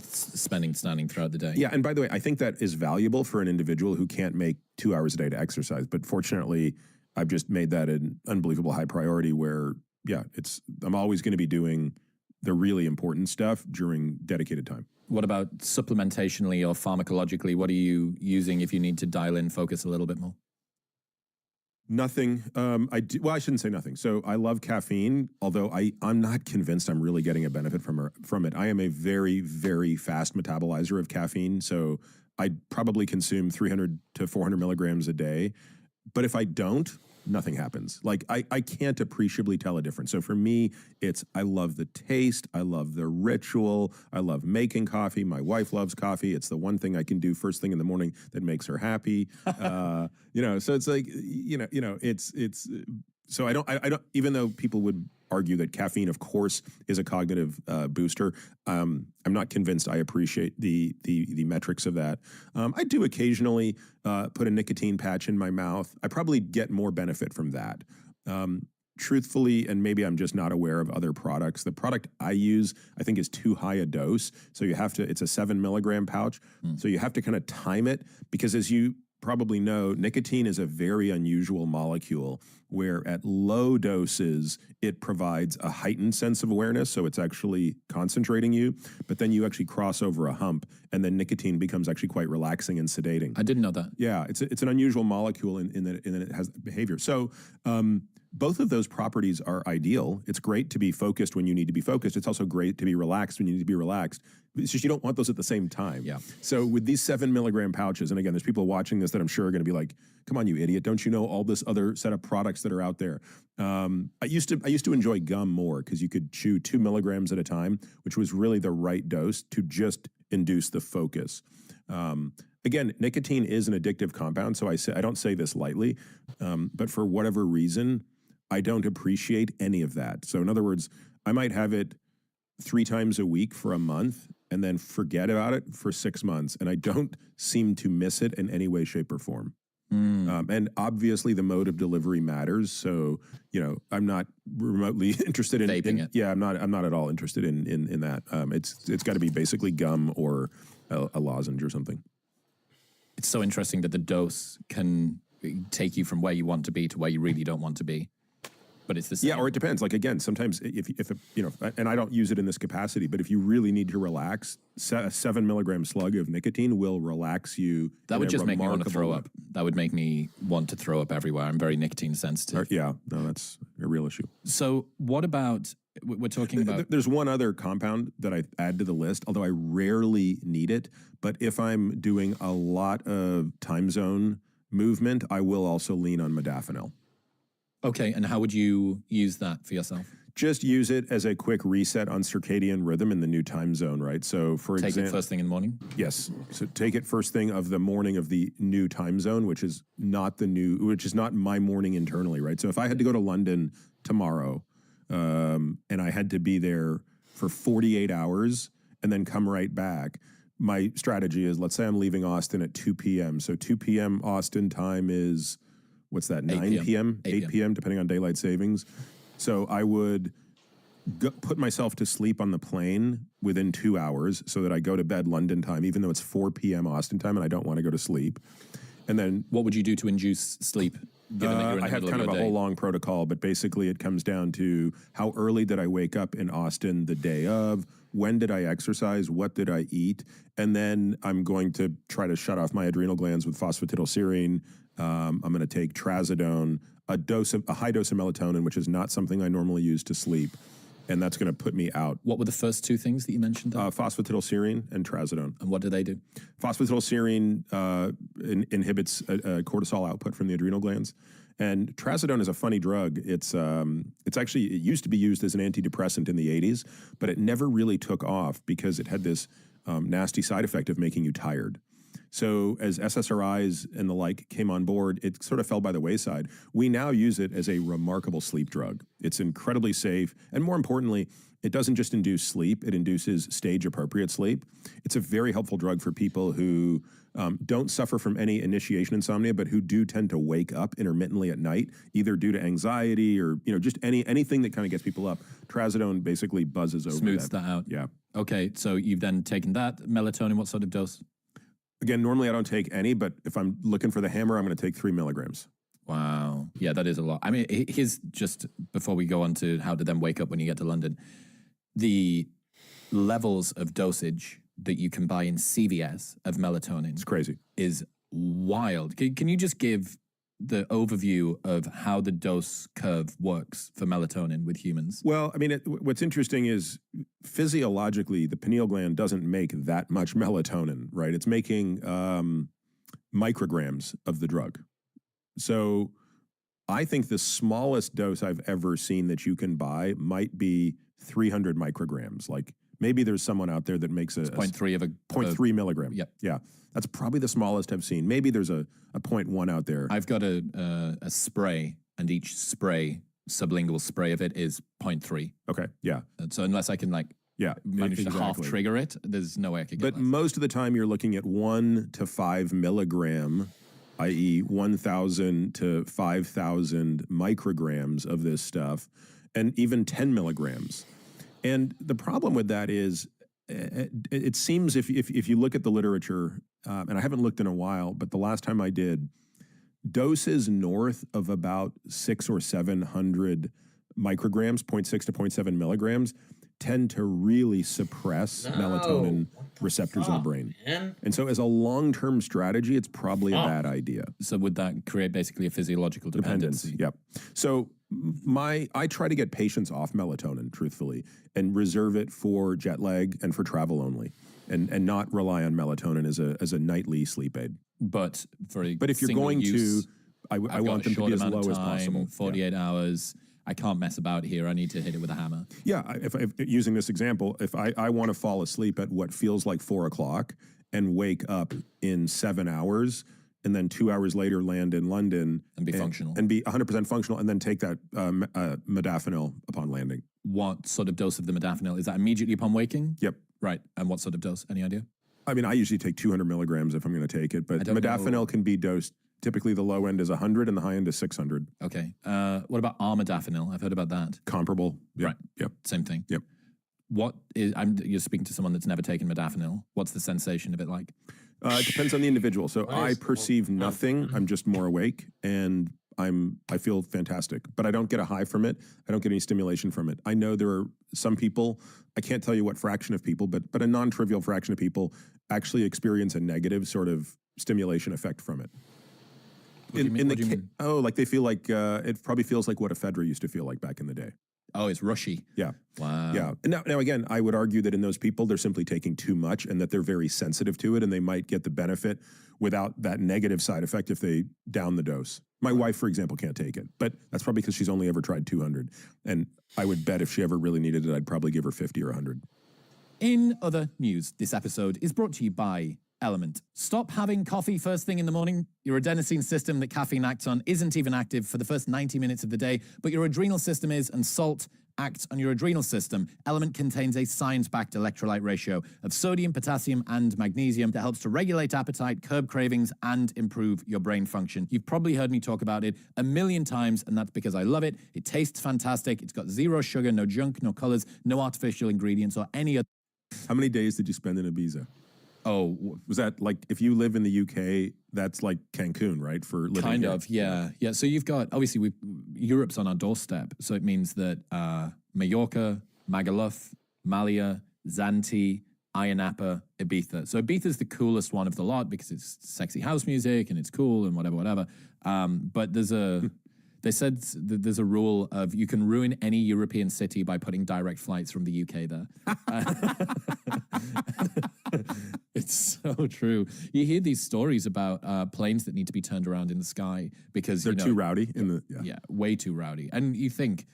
Speaker 4: spending standing throughout the day.
Speaker 3: Yeah, and by the way, I think that is valuable for an individual who can't make 2 hours a day to exercise. But fortunately, I've just made that an unbelievable high priority where, I'm always going to be doing the really important stuff during dedicated time. What
Speaker 4: about supplementationally or pharmacologically? What are you using if you need to dial in focus a little bit more?
Speaker 3: Nothing. I shouldn't say nothing. So I love caffeine, although I'm not convinced I'm really getting a benefit from it. I am a very, very fast metabolizer of caffeine, so I probably consume 300 to 400 milligrams a day. But if I don't, nothing happens. Like I can't appreciably tell a difference. So for me, I love the taste. I love the ritual. I love making coffee. My wife loves coffee. It's the one thing I can do first thing in the morning that makes her happy. So it's like, so I don't, even though people would argue that caffeine, of course, is a cognitive booster, I'm not convinced I appreciate the metrics of that. I do occasionally put a nicotine patch in my mouth. I probably get more benefit from that. Truthfully, and maybe I'm just not aware of other products, the product I use, I think, is too high a dose. So it's a 7 milligram pouch. So you have to kind of time it, because as you probably know, nicotine is a very unusual molecule where at low doses, it provides a heightened sense of awareness. So it's actually concentrating you, but then you actually cross over a hump, and then nicotine becomes actually quite relaxing and sedating.
Speaker 4: I didn't know that.
Speaker 3: Yeah, it's an unusual molecule in that it has behavior. So both of those properties are ideal. It's great to be focused when you need to be focused. It's also great to be relaxed when you need to be relaxed. It's just you don't want those at the same time. Yeah. So with these 7 milligram pouches, and again, there's people watching this that I'm sure are going to be like, "Come on, you idiot! Don't you know all this other set of products that are out there?" I used to enjoy gum more because you could chew 2 milligrams at a time, which was really the right dose to just induce the focus. Again, nicotine is an addictive compound, so I don't say this lightly, but for whatever reason, I don't appreciate any of that. So in other words, I might have it 3 times a week for a month and then forget about it for 6 months, and I don't seem to miss it in any way, shape, or form. And obviously, the mode of delivery matters. So I'm not remotely interested in
Speaker 4: vaping it.
Speaker 3: Yeah, I'm not at all interested in that. It's got to be basically gum or a lozenge or something.
Speaker 4: It's so interesting that the dose can take you from where you want to be to where you really don't want to be. But it's the same.
Speaker 3: Yeah, or it depends. Like, again, sometimes if and I don't use it in this capacity, but if you really need to relax, a 7 milligram slug of nicotine will relax you.
Speaker 4: That would just make me want to throw up. That would make me want to throw up everywhere. I'm very nicotine sensitive.
Speaker 3: Yeah, no, that's a real issue.
Speaker 4: So what about, we're talking about...
Speaker 3: There's one other compound that I add to the list, although I rarely need it. But if I'm doing a lot of time zone movement, I will also lean on modafinil.
Speaker 4: Okay, and how would you use that for yourself?
Speaker 3: Just use it as a quick reset on circadian rhythm in the new time zone, right? So for
Speaker 4: Take
Speaker 3: example,
Speaker 4: it first thing in the morning?
Speaker 3: yes. So take it first thing of the morning of the new time zone, which is not my morning internally, right? So if I had to go to London tomorrow, and I had to be there for 48 hours and then come right back, my strategy is, let's say I'm leaving Austin at 2 p.m. So 2 p.m. Austin time is, what's that, 9 p.m.? 8 p.m., depending on daylight savings. So I would put myself to sleep on the plane within 2 hours so that I go to bed London time, even though it's 4 p.m. Austin time and I don't want to go to sleep. And then
Speaker 4: what would you do to induce sleep? Given that you're in the
Speaker 3: I have
Speaker 4: middle
Speaker 3: kind of
Speaker 4: your
Speaker 3: a
Speaker 4: day?
Speaker 3: whole long protocol, but basically it comes down to how early did I wake up in Austin the day of, when did I exercise, what did I eat, and then I'm going to try to shut off my adrenal glands with phosphatidylserine. I'm going to take trazodone, a high dose of melatonin, which is not something I normally use to sleep, and that's going to put me out.
Speaker 4: What were the first two things that you mentioned there?
Speaker 3: Phosphatidylserine and trazodone.
Speaker 4: And what do they do?
Speaker 3: Phosphatidylserine inhibits cortisol output from the adrenal glands, and trazodone is a funny drug. It's actually, it used to be used as an antidepressant in the 80s, but it never really took off because it had this nasty side effect of making you tired. So as SSRIs and the like came on board, it sort of fell by the wayside. We now use it as a remarkable sleep drug. It's incredibly safe, and more importantly, it doesn't just induce sleep, it induces stage-appropriate sleep. It's a very helpful drug for people who don't suffer from any initiation insomnia, but who do tend to wake up intermittently at night, either due to anxiety or just anything that kind of gets people up. Trazodone basically buzzes over
Speaker 4: Smooths that out.
Speaker 3: Yeah.
Speaker 4: Okay, so you've then taken that. Melatonin, what sort of dose?
Speaker 3: Again, normally I don't take any, but if I'm looking for the hammer, I'm going to take 3 milligrams.
Speaker 4: Wow. Yeah, that is a lot. I mean, here's just before we go on to how to then wake up when you get to London, the levels of dosage that you can buy in CVS of melatonin.
Speaker 3: It's crazy.
Speaker 4: Is wild. Can you just give the overview of how the dose curve works for melatonin with humans?
Speaker 3: Well, I mean, what's interesting is physiologically, the pineal gland doesn't make that much melatonin, right? It's making micrograms of the drug. So I think the smallest dose I've ever seen that you can buy might be 300 micrograms. Like maybe there's someone out there that makes a
Speaker 4: 0.3 of a
Speaker 3: 0.3 milligram.
Speaker 4: Yep.
Speaker 3: Yeah. That's probably the smallest I've seen. Maybe there's a 0.1 out there.
Speaker 4: I've got a spray, and each spray, sublingual spray of it is 0.3.
Speaker 3: Okay. Yeah.
Speaker 4: And so unless I can manage to half trigger it, there's no way I could get
Speaker 3: But
Speaker 4: less.
Speaker 3: most of the time you're looking at 1 to 5 milligram, i.e. 1,000 to 5,000 micrograms of this stuff, and even 10 milligrams. And the problem with that is it seems if you look at the literature, and I haven't looked in a while, but the last time I did, doses north of about 600 or 700 micrograms, 0.6 to 0.7 milligrams, tend to really suppress melatonin receptors in the brain.
Speaker 1: Man.
Speaker 3: And so as a long-term strategy, it's probably a bad idea.
Speaker 4: So would that create basically a physiological dependency?
Speaker 3: Yep. So I try to get patients off melatonin, truthfully, and reserve it for jet lag and for travel only, and not rely on melatonin as a nightly sleep aid.
Speaker 4: But
Speaker 3: if you're going to, I want them to be as low as possible.
Speaker 4: 48 hours. I can't mess about here. I need to hit it with a hammer.
Speaker 3: Yeah. If using this example, if I want to fall asleep at what feels like 4 o'clock and wake up in 7 hours, and then 2 hours later land in London
Speaker 4: And be functional.
Speaker 3: and be 100% functional, and then take that modafinil upon landing.
Speaker 4: What sort of dose of the modafinil? Is that immediately upon waking?
Speaker 3: Yep.
Speaker 4: Right. And what sort of dose? Any idea?
Speaker 3: I mean, I usually take 200 milligrams if I'm going to take it, but
Speaker 4: I don't
Speaker 3: modafinil
Speaker 4: know.
Speaker 3: can be dosed. Typically, the low end is 100 and the high end is 600.
Speaker 4: Okay. What about armodafinil? I've heard about that.
Speaker 3: Comparable. Yep.
Speaker 4: Right.
Speaker 3: Yep.
Speaker 4: Same thing.
Speaker 3: Yep.
Speaker 4: What is? You're speaking to someone that's never taken modafinil. What's the sensation of it like?
Speaker 3: It depends on the individual. So I perceive nothing. I'm just more awake, and I feel fantastic. But I don't get a high from it. I don't get any stimulation from it. I know there are some people. I can't tell you what fraction of people, but a non-trivial fraction of people actually experience a negative sort of stimulation effect from it.
Speaker 4: What do you mean?
Speaker 3: Like they feel like it probably feels like what ephedra used to feel like back in the day.
Speaker 4: Oh, it's rushy.
Speaker 3: Yeah.
Speaker 4: Wow.
Speaker 3: Yeah. And now again, I would argue that in those people, they're simply taking too much and that they're very sensitive to it, and they might get the benefit without that negative side effect if they down the dose. My wife, for example, can't take it, but that's probably because she's only ever tried 200. And I would bet if she ever really needed it, I'd probably give her 50 or 100.
Speaker 4: In other news, this episode is brought to you by Element. Stop having coffee first thing in the morning. Your adenosine system that caffeine acts on isn't even active for the first 90 minutes of the day, but your adrenal system is, and salt acts on your adrenal system. Element contains a science-backed electrolyte ratio of sodium, potassium, and magnesium that helps to regulate appetite, curb cravings, and improve your brain function. You've probably heard me talk about it a million times, and that's because I love it. It tastes fantastic. It's got zero sugar, no junk, no colors, no artificial ingredients, or any other.
Speaker 3: How many days did you spend in Ibiza?
Speaker 4: Oh,
Speaker 3: Was that like, if you live in the UK, that's like Cancun, right? For living
Speaker 4: kind
Speaker 3: here.
Speaker 4: of, yeah. Yeah, so you've got, obviously, Europe's on our doorstep, so it means that Mallorca, Magaluf, Malia, Zante, Ayia Napa, Ibiza. So Ibiza's the coolest one of the lot because it's sexy house music and it's cool and whatever. But they said that there's a rule of you can ruin any European city by putting direct flights from the UK there. It's so true. You hear these stories about planes that need to be turned around in the sky because
Speaker 3: They're too rowdy.
Speaker 4: Yeah, way too rowdy. And you think,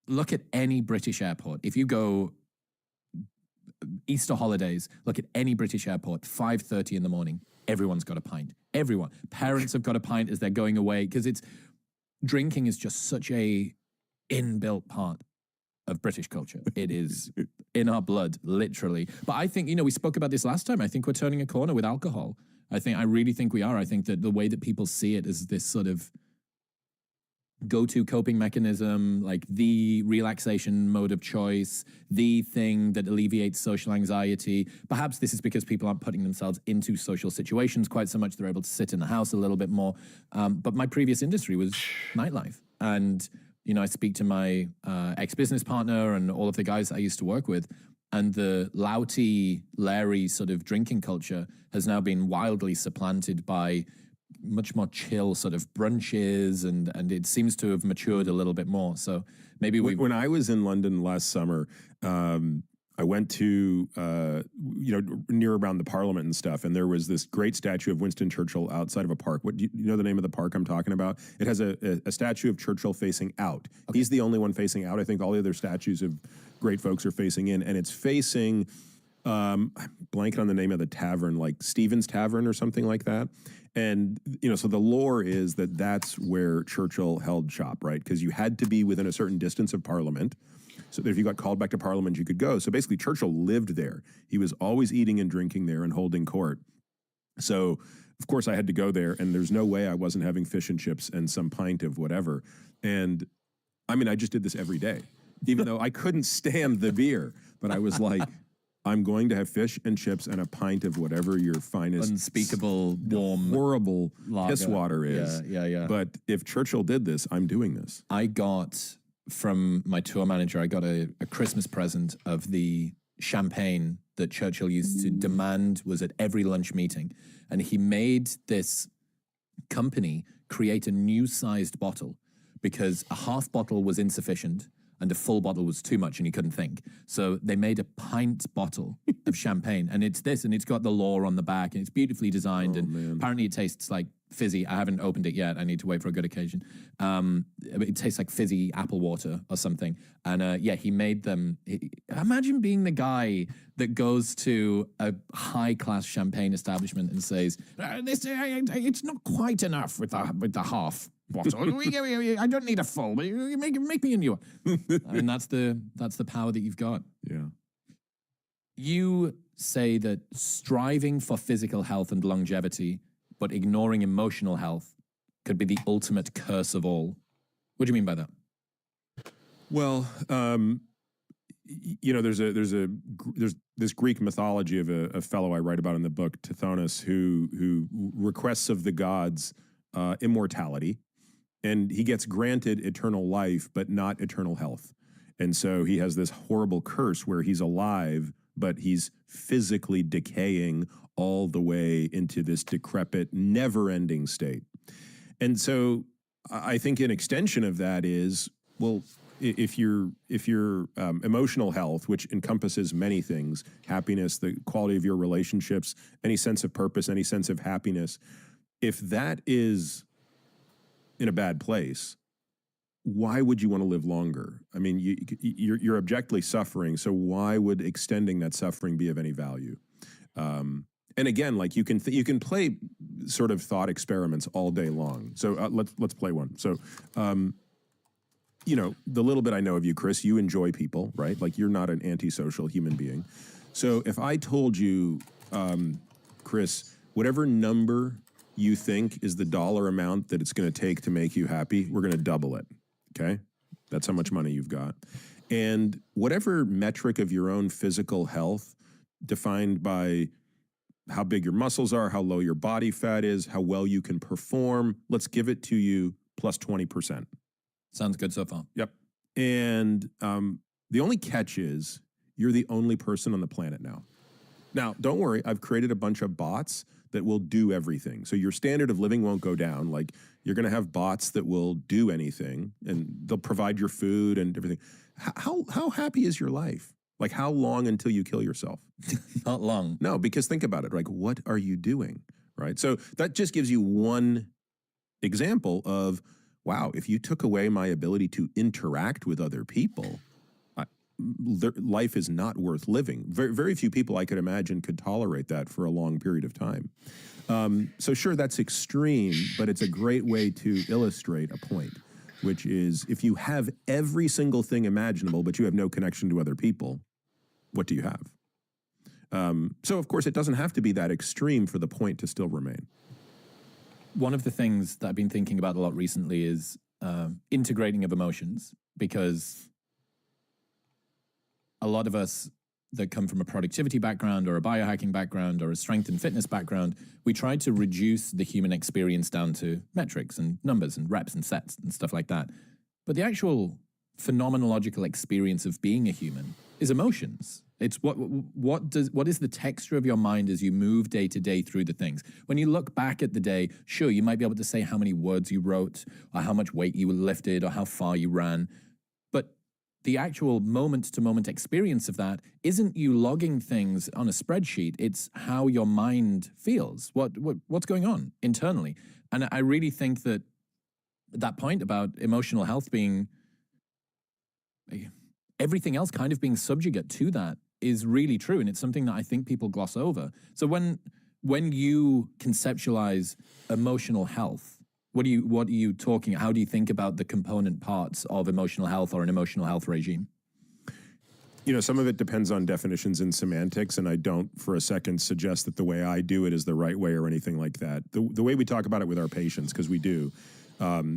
Speaker 4: look at any British airport. If you go Easter holidays, look at any British airport, 5:30 in the morning, everyone's got a pint. Everyone. Parents have got a pint as they're going away because drinking is just such a inbuilt part of British culture. It is in our blood, literally. But I think, we spoke about this last time. I think we're turning a corner with alcohol. I really think we are. I think that the way that people see it is this sort of go-to coping mechanism, like the relaxation mode of choice, the thing that alleviates social anxiety. Perhaps this is because people aren't putting themselves into social situations quite so much. They're able to sit in the house a little bit more. But my previous industry was nightlife. And I speak to my ex-business partner and all of the guys I used to work with, and the louty, Larry sort of drinking culture has now been wildly supplanted by much more chill sort of brunches, and it seems to have matured a little bit more. So maybe
Speaker 3: when I was in London last summer, I went to, near around the Parliament and stuff, and there was this great statue of Winston Churchill outside of a park. What do you know the name of the park I'm talking about? It has a statue of Churchill facing out. Okay. He's the only one facing out. I think all the other statues of great folks are facing in, and it's facing, I'm blanking on the name of the tavern, like Stephen's Tavern or something like that. And, so the lore is that that's where Churchill held shop, right? Because you had to be within a certain distance of Parliament. So that if you got called back to Parliament, you could go. So basically, Churchill lived there. He was always eating and drinking there and holding court. So, of course, I had to go there, and there's no way I wasn't having fish and chips and some pint of whatever. And, I just did this every day, even though I couldn't stand the beer. But I was like, I'm going to have fish and chips and a pint of whatever your finest,
Speaker 4: unspeakable, warm,
Speaker 3: horrible
Speaker 4: lager.
Speaker 3: Piss water is.
Speaker 4: Yeah.
Speaker 3: But if Churchill did this, I'm doing this.
Speaker 4: I got, from my tour manager, I got a Christmas present of the champagne that Churchill used to demand was at every lunch meeting. And he made this company create a new sized bottle because a half bottle was insufficient and a full bottle was too much and he couldn't think. So they made a pint bottle of champagne, and it's this, and it's got the lore on the back, and it's beautifully designed, apparently it tastes like fizzy. I haven't opened it yet. I need to wait for a good occasion. It tastes like fizzy apple water or something. And he made them. Imagine being the guy that goes to a high-class champagne establishment and says, it's not quite enough with the half bottle. I don't need a full, but make me a new one. And that's the power that you've got.
Speaker 3: Yeah.
Speaker 4: You say that striving for physical health and longevity, but ignoring emotional health, could be the ultimate curse of all. What do you mean by that?
Speaker 3: Well, there's this Greek mythology of a fellow I write about in the book, Tithonus, who requests of the gods immortality, and he gets granted eternal life, but not eternal health. And so he has this horrible curse where he's alive, but he's physically decaying all the way into this decrepit, never-ending state. And so I think an extension of that is, well, if your emotional health, which encompasses many things, happiness, the quality of your relationships, any sense of purpose, any sense of happiness, if that is in a bad place, why would you want to live longer? I mean, you're objectively suffering, so why would extending that suffering be of any value? And again, like you can play sort of thought experiments all day long. So let's play one. So, you know, the little bit I know of you, Chris, you enjoy people, right? Like you're not an antisocial human being. So if I told you, Chris, whatever number you think is the dollar amount that it's going to take to make you happy, we're going to double it. Okay, that's how much money you've got. And whatever metric of your own physical health, defined by how big your muscles are, how low your body fat is, how well you can perform, let's give it to you plus 20%.
Speaker 4: Sounds good so far.
Speaker 3: Yep. And the only catch is you're the only person on the planet now. Now, don't worry, I've created a bunch of bots that will do everything. So your standard of living won't go down. Like you're going to have bots that will do anything and they'll provide your food and everything. How happy is your life? Like how long until you kill yourself?
Speaker 4: Not long.
Speaker 3: No, because think about it. Like what are you doing? Right. So that just gives you one example of, wow, if you took away my ability to interact with other people, life is not worth living. Very, very few people I could imagine could tolerate that for a long period of time. So sure, that's extreme, but it's a great way to illustrate a point, which is if you have every single thing imaginable, but you have no connection to other people, what do you have? So of course, it doesn't have to be that extreme for the point to still remain.
Speaker 4: One of the things that I've been thinking about a lot recently is integrating of emotions, because a lot of us that come from a productivity background or a biohacking background or a strength and fitness background, we try to reduce the human experience down to metrics and numbers and reps and sets and stuff like that. But the actual phenomenological experience of being a human is emotions. It's what is the texture of your mind as you move day to day through the things. When you look back at the day, sure, you might be able to say how many words you wrote or how much weight you lifted or how far you ran. But the actual moment-to-moment experience of that isn't you logging things on a spreadsheet. It's how your mind feels, what's going on internally. And I really think that point about emotional health being everything else kind of being subjugate to that is really true. And it's something that I think people gloss over. So when you conceptualize emotional health, what are you talking? How do you think about the component parts of emotional health or an emotional health regime?
Speaker 3: You know, some of it depends on definitions and semantics, and I don't for a second suggest that the way I do it is the right way or anything like that. The way we talk about it with our patients, because we do,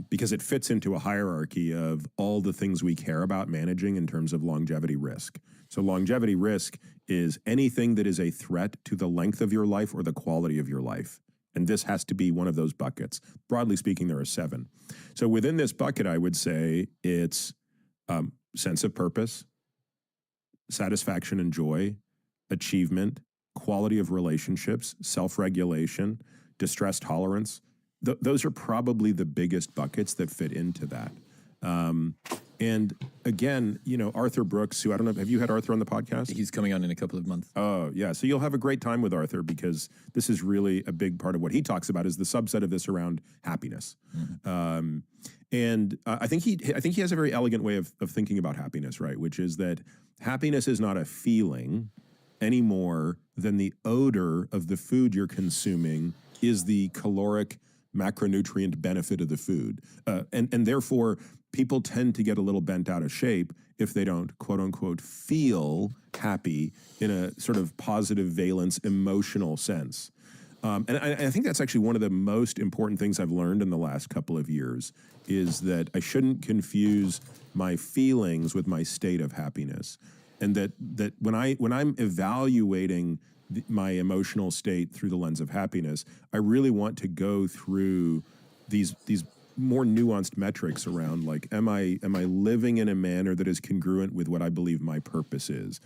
Speaker 3: because it fits into a hierarchy of all the things we care about managing in terms of longevity risk. So longevity risk is anything that is a threat to the length of your life or the quality of your life. And this has to be one of those buckets. Broadly speaking, there are 7. So within this bucket, I would say it's sense of purpose, satisfaction and joy, achievement, quality of relationships, self-regulation, distress tolerance. Those are probably the biggest buckets that fit into that. And again, you know, Arthur Brooks, who I don't know, have you had Arthur on the podcast?
Speaker 4: He's coming on in a couple of months.
Speaker 3: Oh, yeah. So you'll have a great time with Arthur because this is really a big part of what he talks about is the subset of this around happiness. Mm-hmm. And I think he has a very elegant way of thinking about happiness, right? Which is that happiness is not a feeling any more than the odor of the food you're consuming is the caloric macronutrient benefit of the food. And therefore, people tend to get a little bent out of shape if they don't, quote unquote, feel happy in a sort of positive valence emotional sense. And I think that's actually one of the most important things I've learned in the last couple of years is that I shouldn't confuse my feelings with my state of happiness. And that when I'm evaluating my emotional state through the lens of happiness, I really want to go through these more nuanced metrics around like, am I living in a manner that is congruent with what I believe my purpose is?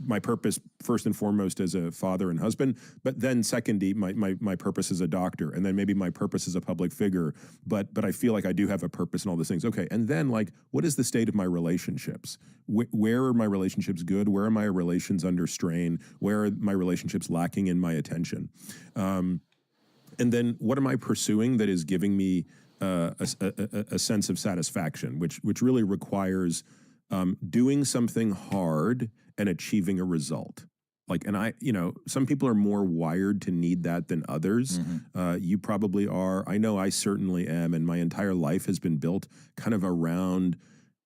Speaker 3: My purpose, first and foremost, as a father and husband, but then secondly, my purpose as a doctor, and then maybe my purpose as a public figure, but I feel like I do have a purpose and all those things. Okay, and then like, what is the state of my relationships? Where are my relationships good? Where are my relations under strain? Where are my relationships lacking in my attention? And then what am I pursuing that is giving me a sense of satisfaction, which really requires doing something hard and achieving a result. Like, and some people are more wired to need that than others. You probably are. I know I certainly am, and my entire life has been built kind of around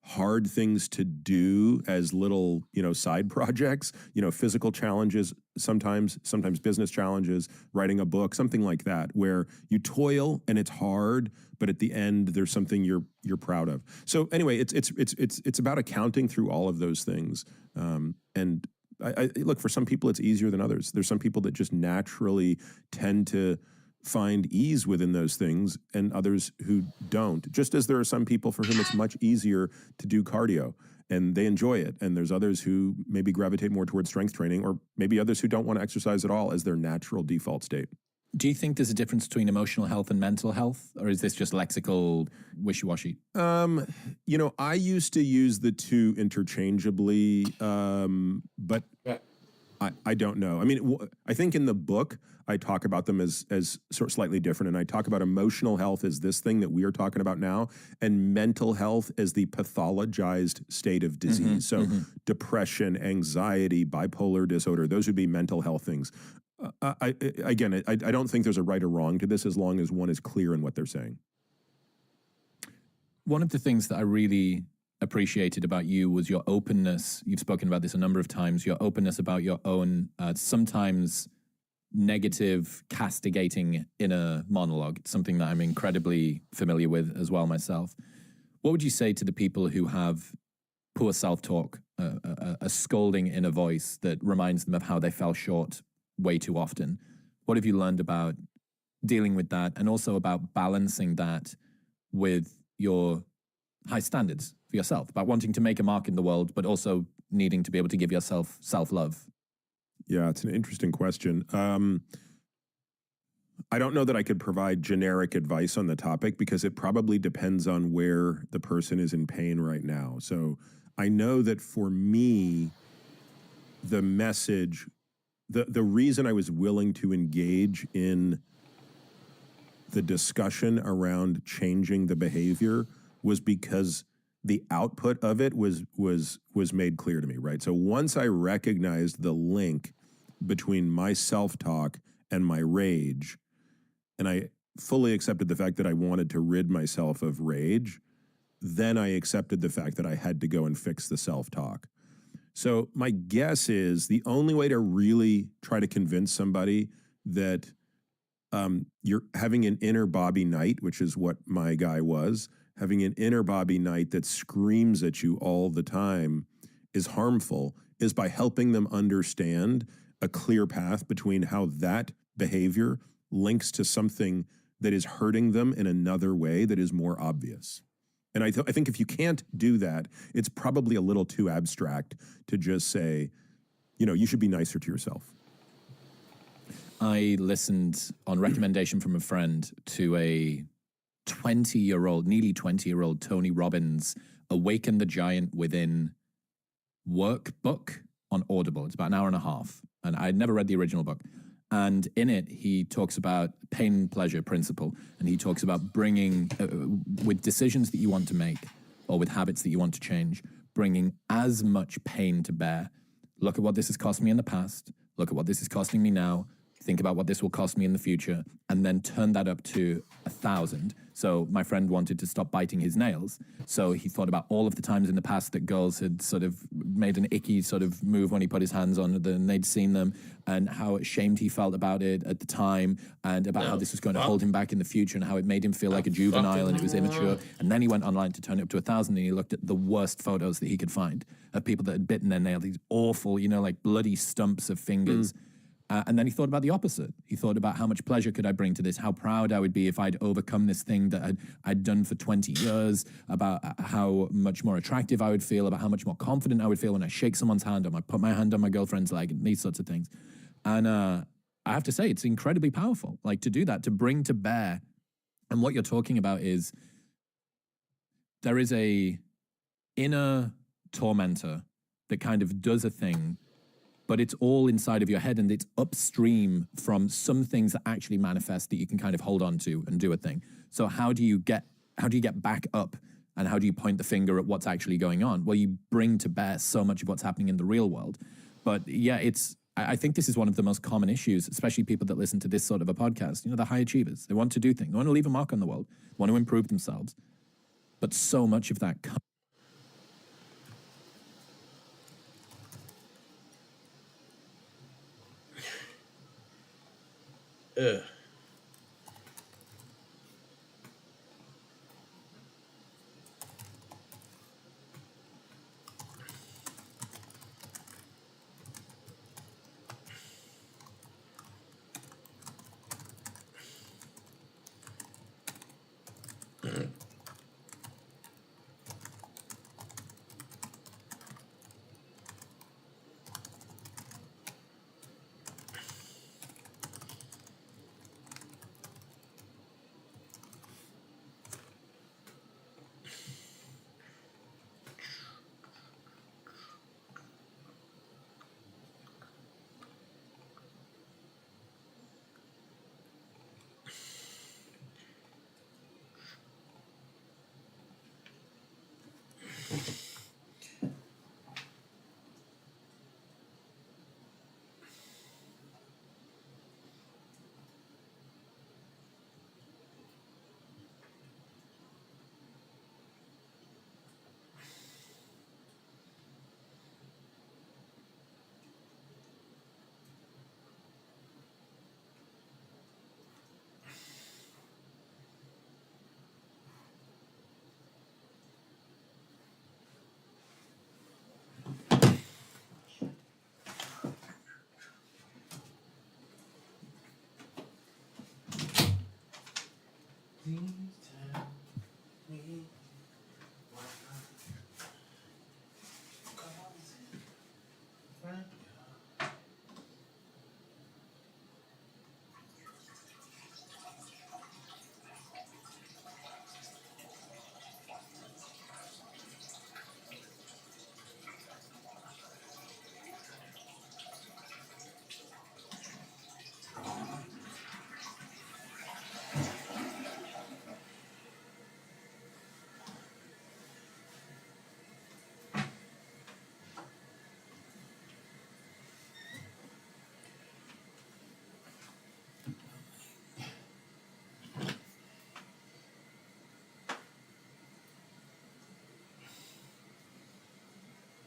Speaker 3: hard things to do as little, side projects, physical challenges, sometimes business challenges, writing a book, something like that, where you toil and it's hard, but at the end there's something you're proud of. So anyway, it's about accounting through all of those things. And I look, for some people it's easier than others. There's some people that just naturally tend to find ease within those things, and others who don't. Just as there are some people for whom it's much easier to do cardio and they enjoy it, and there's others who maybe gravitate more towards strength training, or maybe others who don't want to exercise at all as their natural default state.
Speaker 4: Do you think there's a difference between emotional health and mental health, or is this just lexical wishy-washy?
Speaker 3: I used to use the two interchangeably, but I don't know. I mean, I think in the book I talk about them as sort of slightly different, and I talk about emotional health as this thing that we are talking about now, and mental health as the pathologized state of disease. So depression, anxiety, bipolar disorder, those would be mental health things. I don't think there's a right or wrong to this as long as one is clear in what they're saying.
Speaker 4: One of the things that I really appreciated about you was your openness. You've spoken about this a number of times, your openness about your own sometimes negative, castigating inner monologue. It's something that I'm incredibly familiar with as well myself. What would you say to the people who have poor self-talk, a scolding inner voice that reminds them of how they fell short way too often? What have you learned about dealing with that, and also about balancing that with your high standards for yourself, about wanting to make a mark in the world, but also needing to be able to give yourself self-love?
Speaker 3: Yeah, it's an interesting question. I don't know that I could provide generic advice on the topic, because it probably depends on where the person is in pain right now. So I know that for me, the message, the reason I was willing to engage in the discussion around changing the behavior was because the output of it was made clear to me, right? So once I recognized the link between my self-talk and my rage, and I fully accepted the fact that I wanted to rid myself of rage, then I accepted the fact that I had to go and fix the self-talk. So my guess is the only way to really try to convince somebody that you're having an inner Bobby Knight, which is what my guy was, having an inner Bobby Knight that screams at you all the time is harmful, is by helping them understand a clear path between how that behavior links to something that is hurting them in another way that is more obvious. And I think if you can't do that, it's probably a little too abstract to just say, you should be nicer to yourself.
Speaker 4: I listened on recommendation from a friend to a 20-year-old, nearly 20-year-old Tony Robbins Awaken the Giant Within workbook on Audible. It's about an hour and a half, and I'd never read the original book. And in it, he talks about pain-pleasure principle, and he talks about bringing, with decisions that you want to make, or with habits that you want to change, bringing as much pain to bear. Look at what this has cost me in the past. Look at what this is costing me now. Think about what this will cost me in the future, and then turn that up to 1,000. So my friend wanted to stop biting his nails. So he thought about all of the times in the past that girls had sort of made an icky sort of move when he put his hands on them, and they'd seen them, and how ashamed he felt about it at the time, and about how this was going to hold him back in the future, and how it made him feel like a juvenile and it was immature. And then he went online to turn it up to 1,000, and he looked at the worst photos that he could find of people that had bitten their nail, these awful, like bloody stumps of fingers. And then he thought about the opposite. He thought about how much pleasure could I bring to this, how proud I would be if I'd overcome this thing that I'd done for 20 years, about how much more attractive I would feel, about how much more confident I would feel when I shake someone's hand, or I put my hand on my girlfriend's leg, and these sorts of things. And I have to say, it's incredibly powerful, like to do that, to bring to bear. And what you're talking about is there is a inner tormentor that kind of does a thing, but it's all inside of your head, and it's upstream from some things that actually manifest that you can kind of hold on to and do a thing. So how do you get back up, and how do you point the finger at what's actually going on? Well, you bring to bear so much of what's happening in the real world. But yeah, I think this is one of the most common issues, especially people that listen to this sort of a podcast. You know, the high achievers, they want to do things, they want to leave a mark on the world, they want to improve themselves. But so much of that comes.
Speaker 1: Ugh.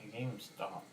Speaker 1: The game stopped.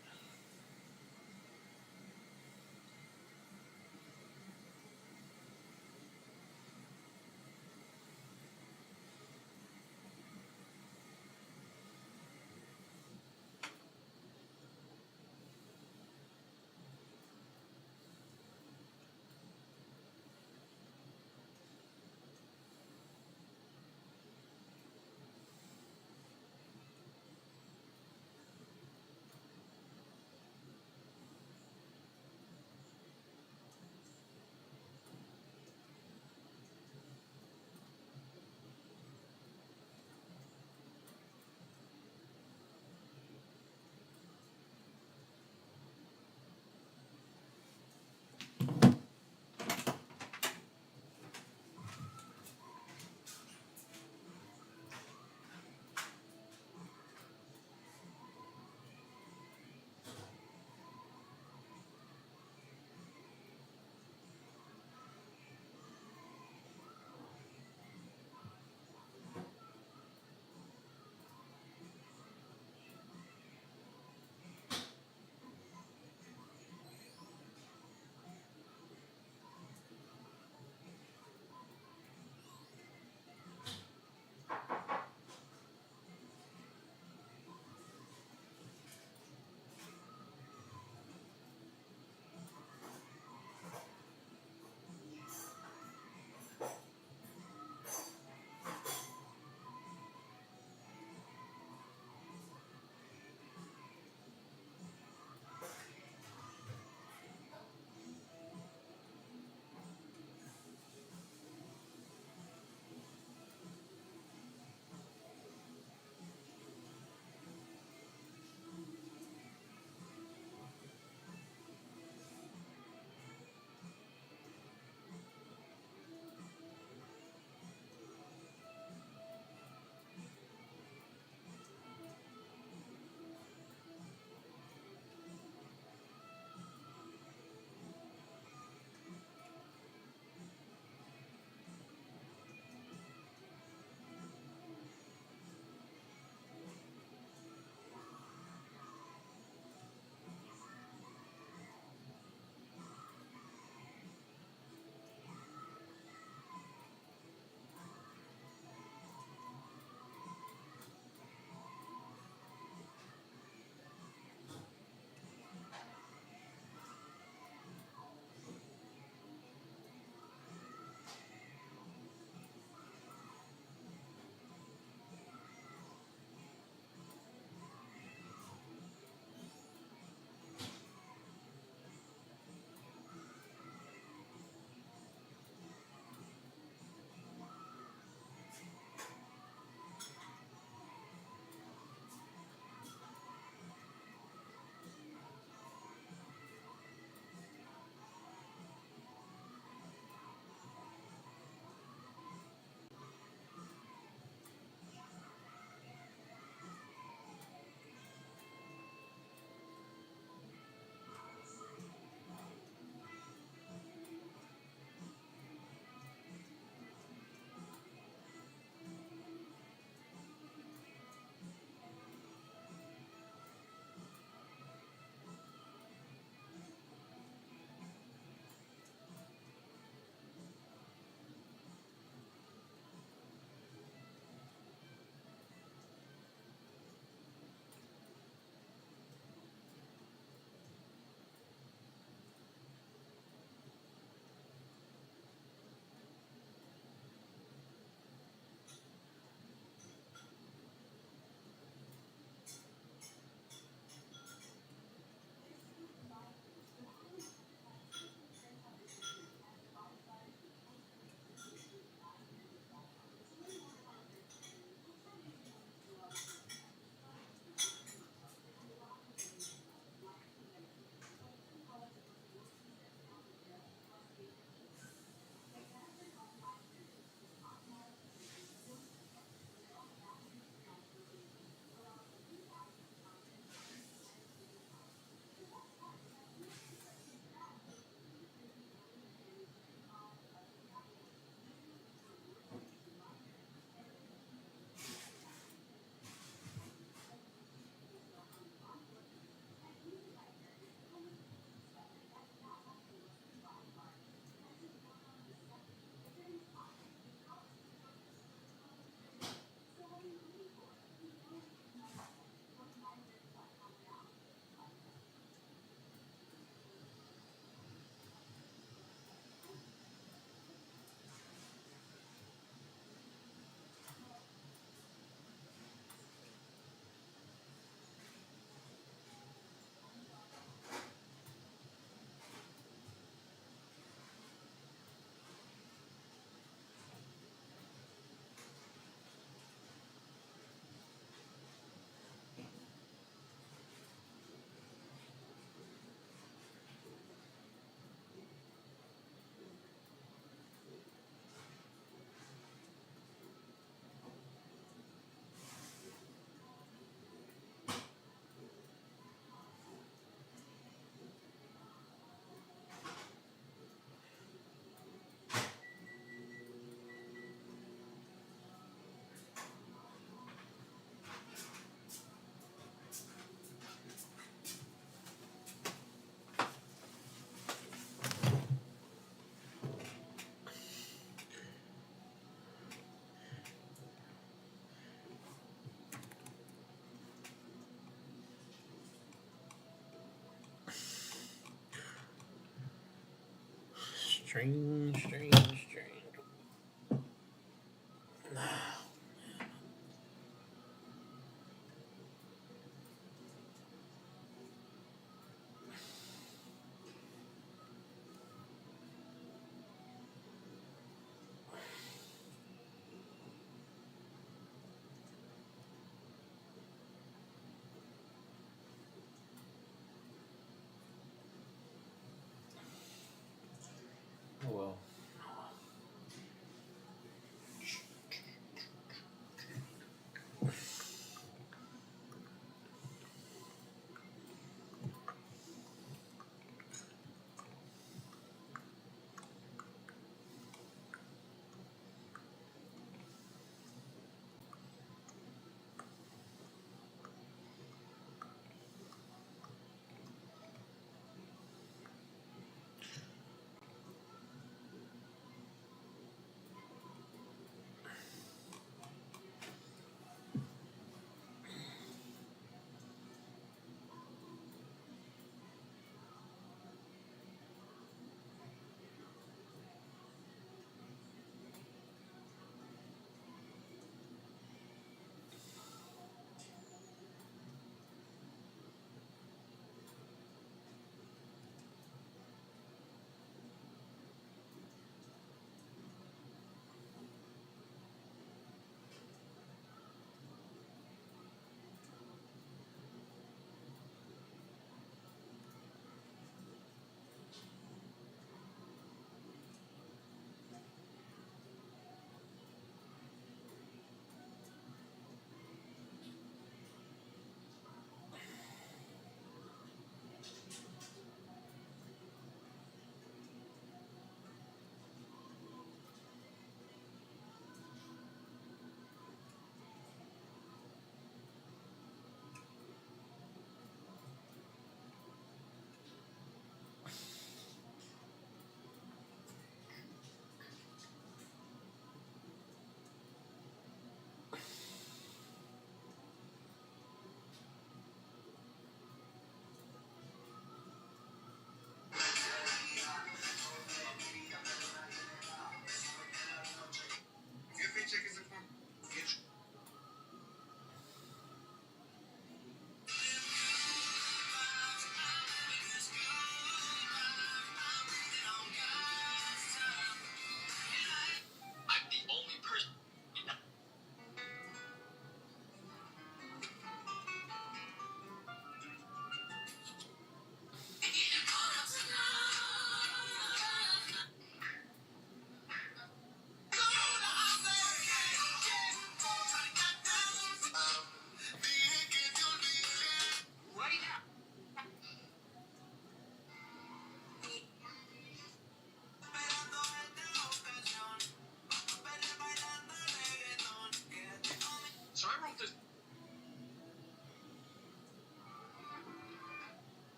Speaker 1: Strange.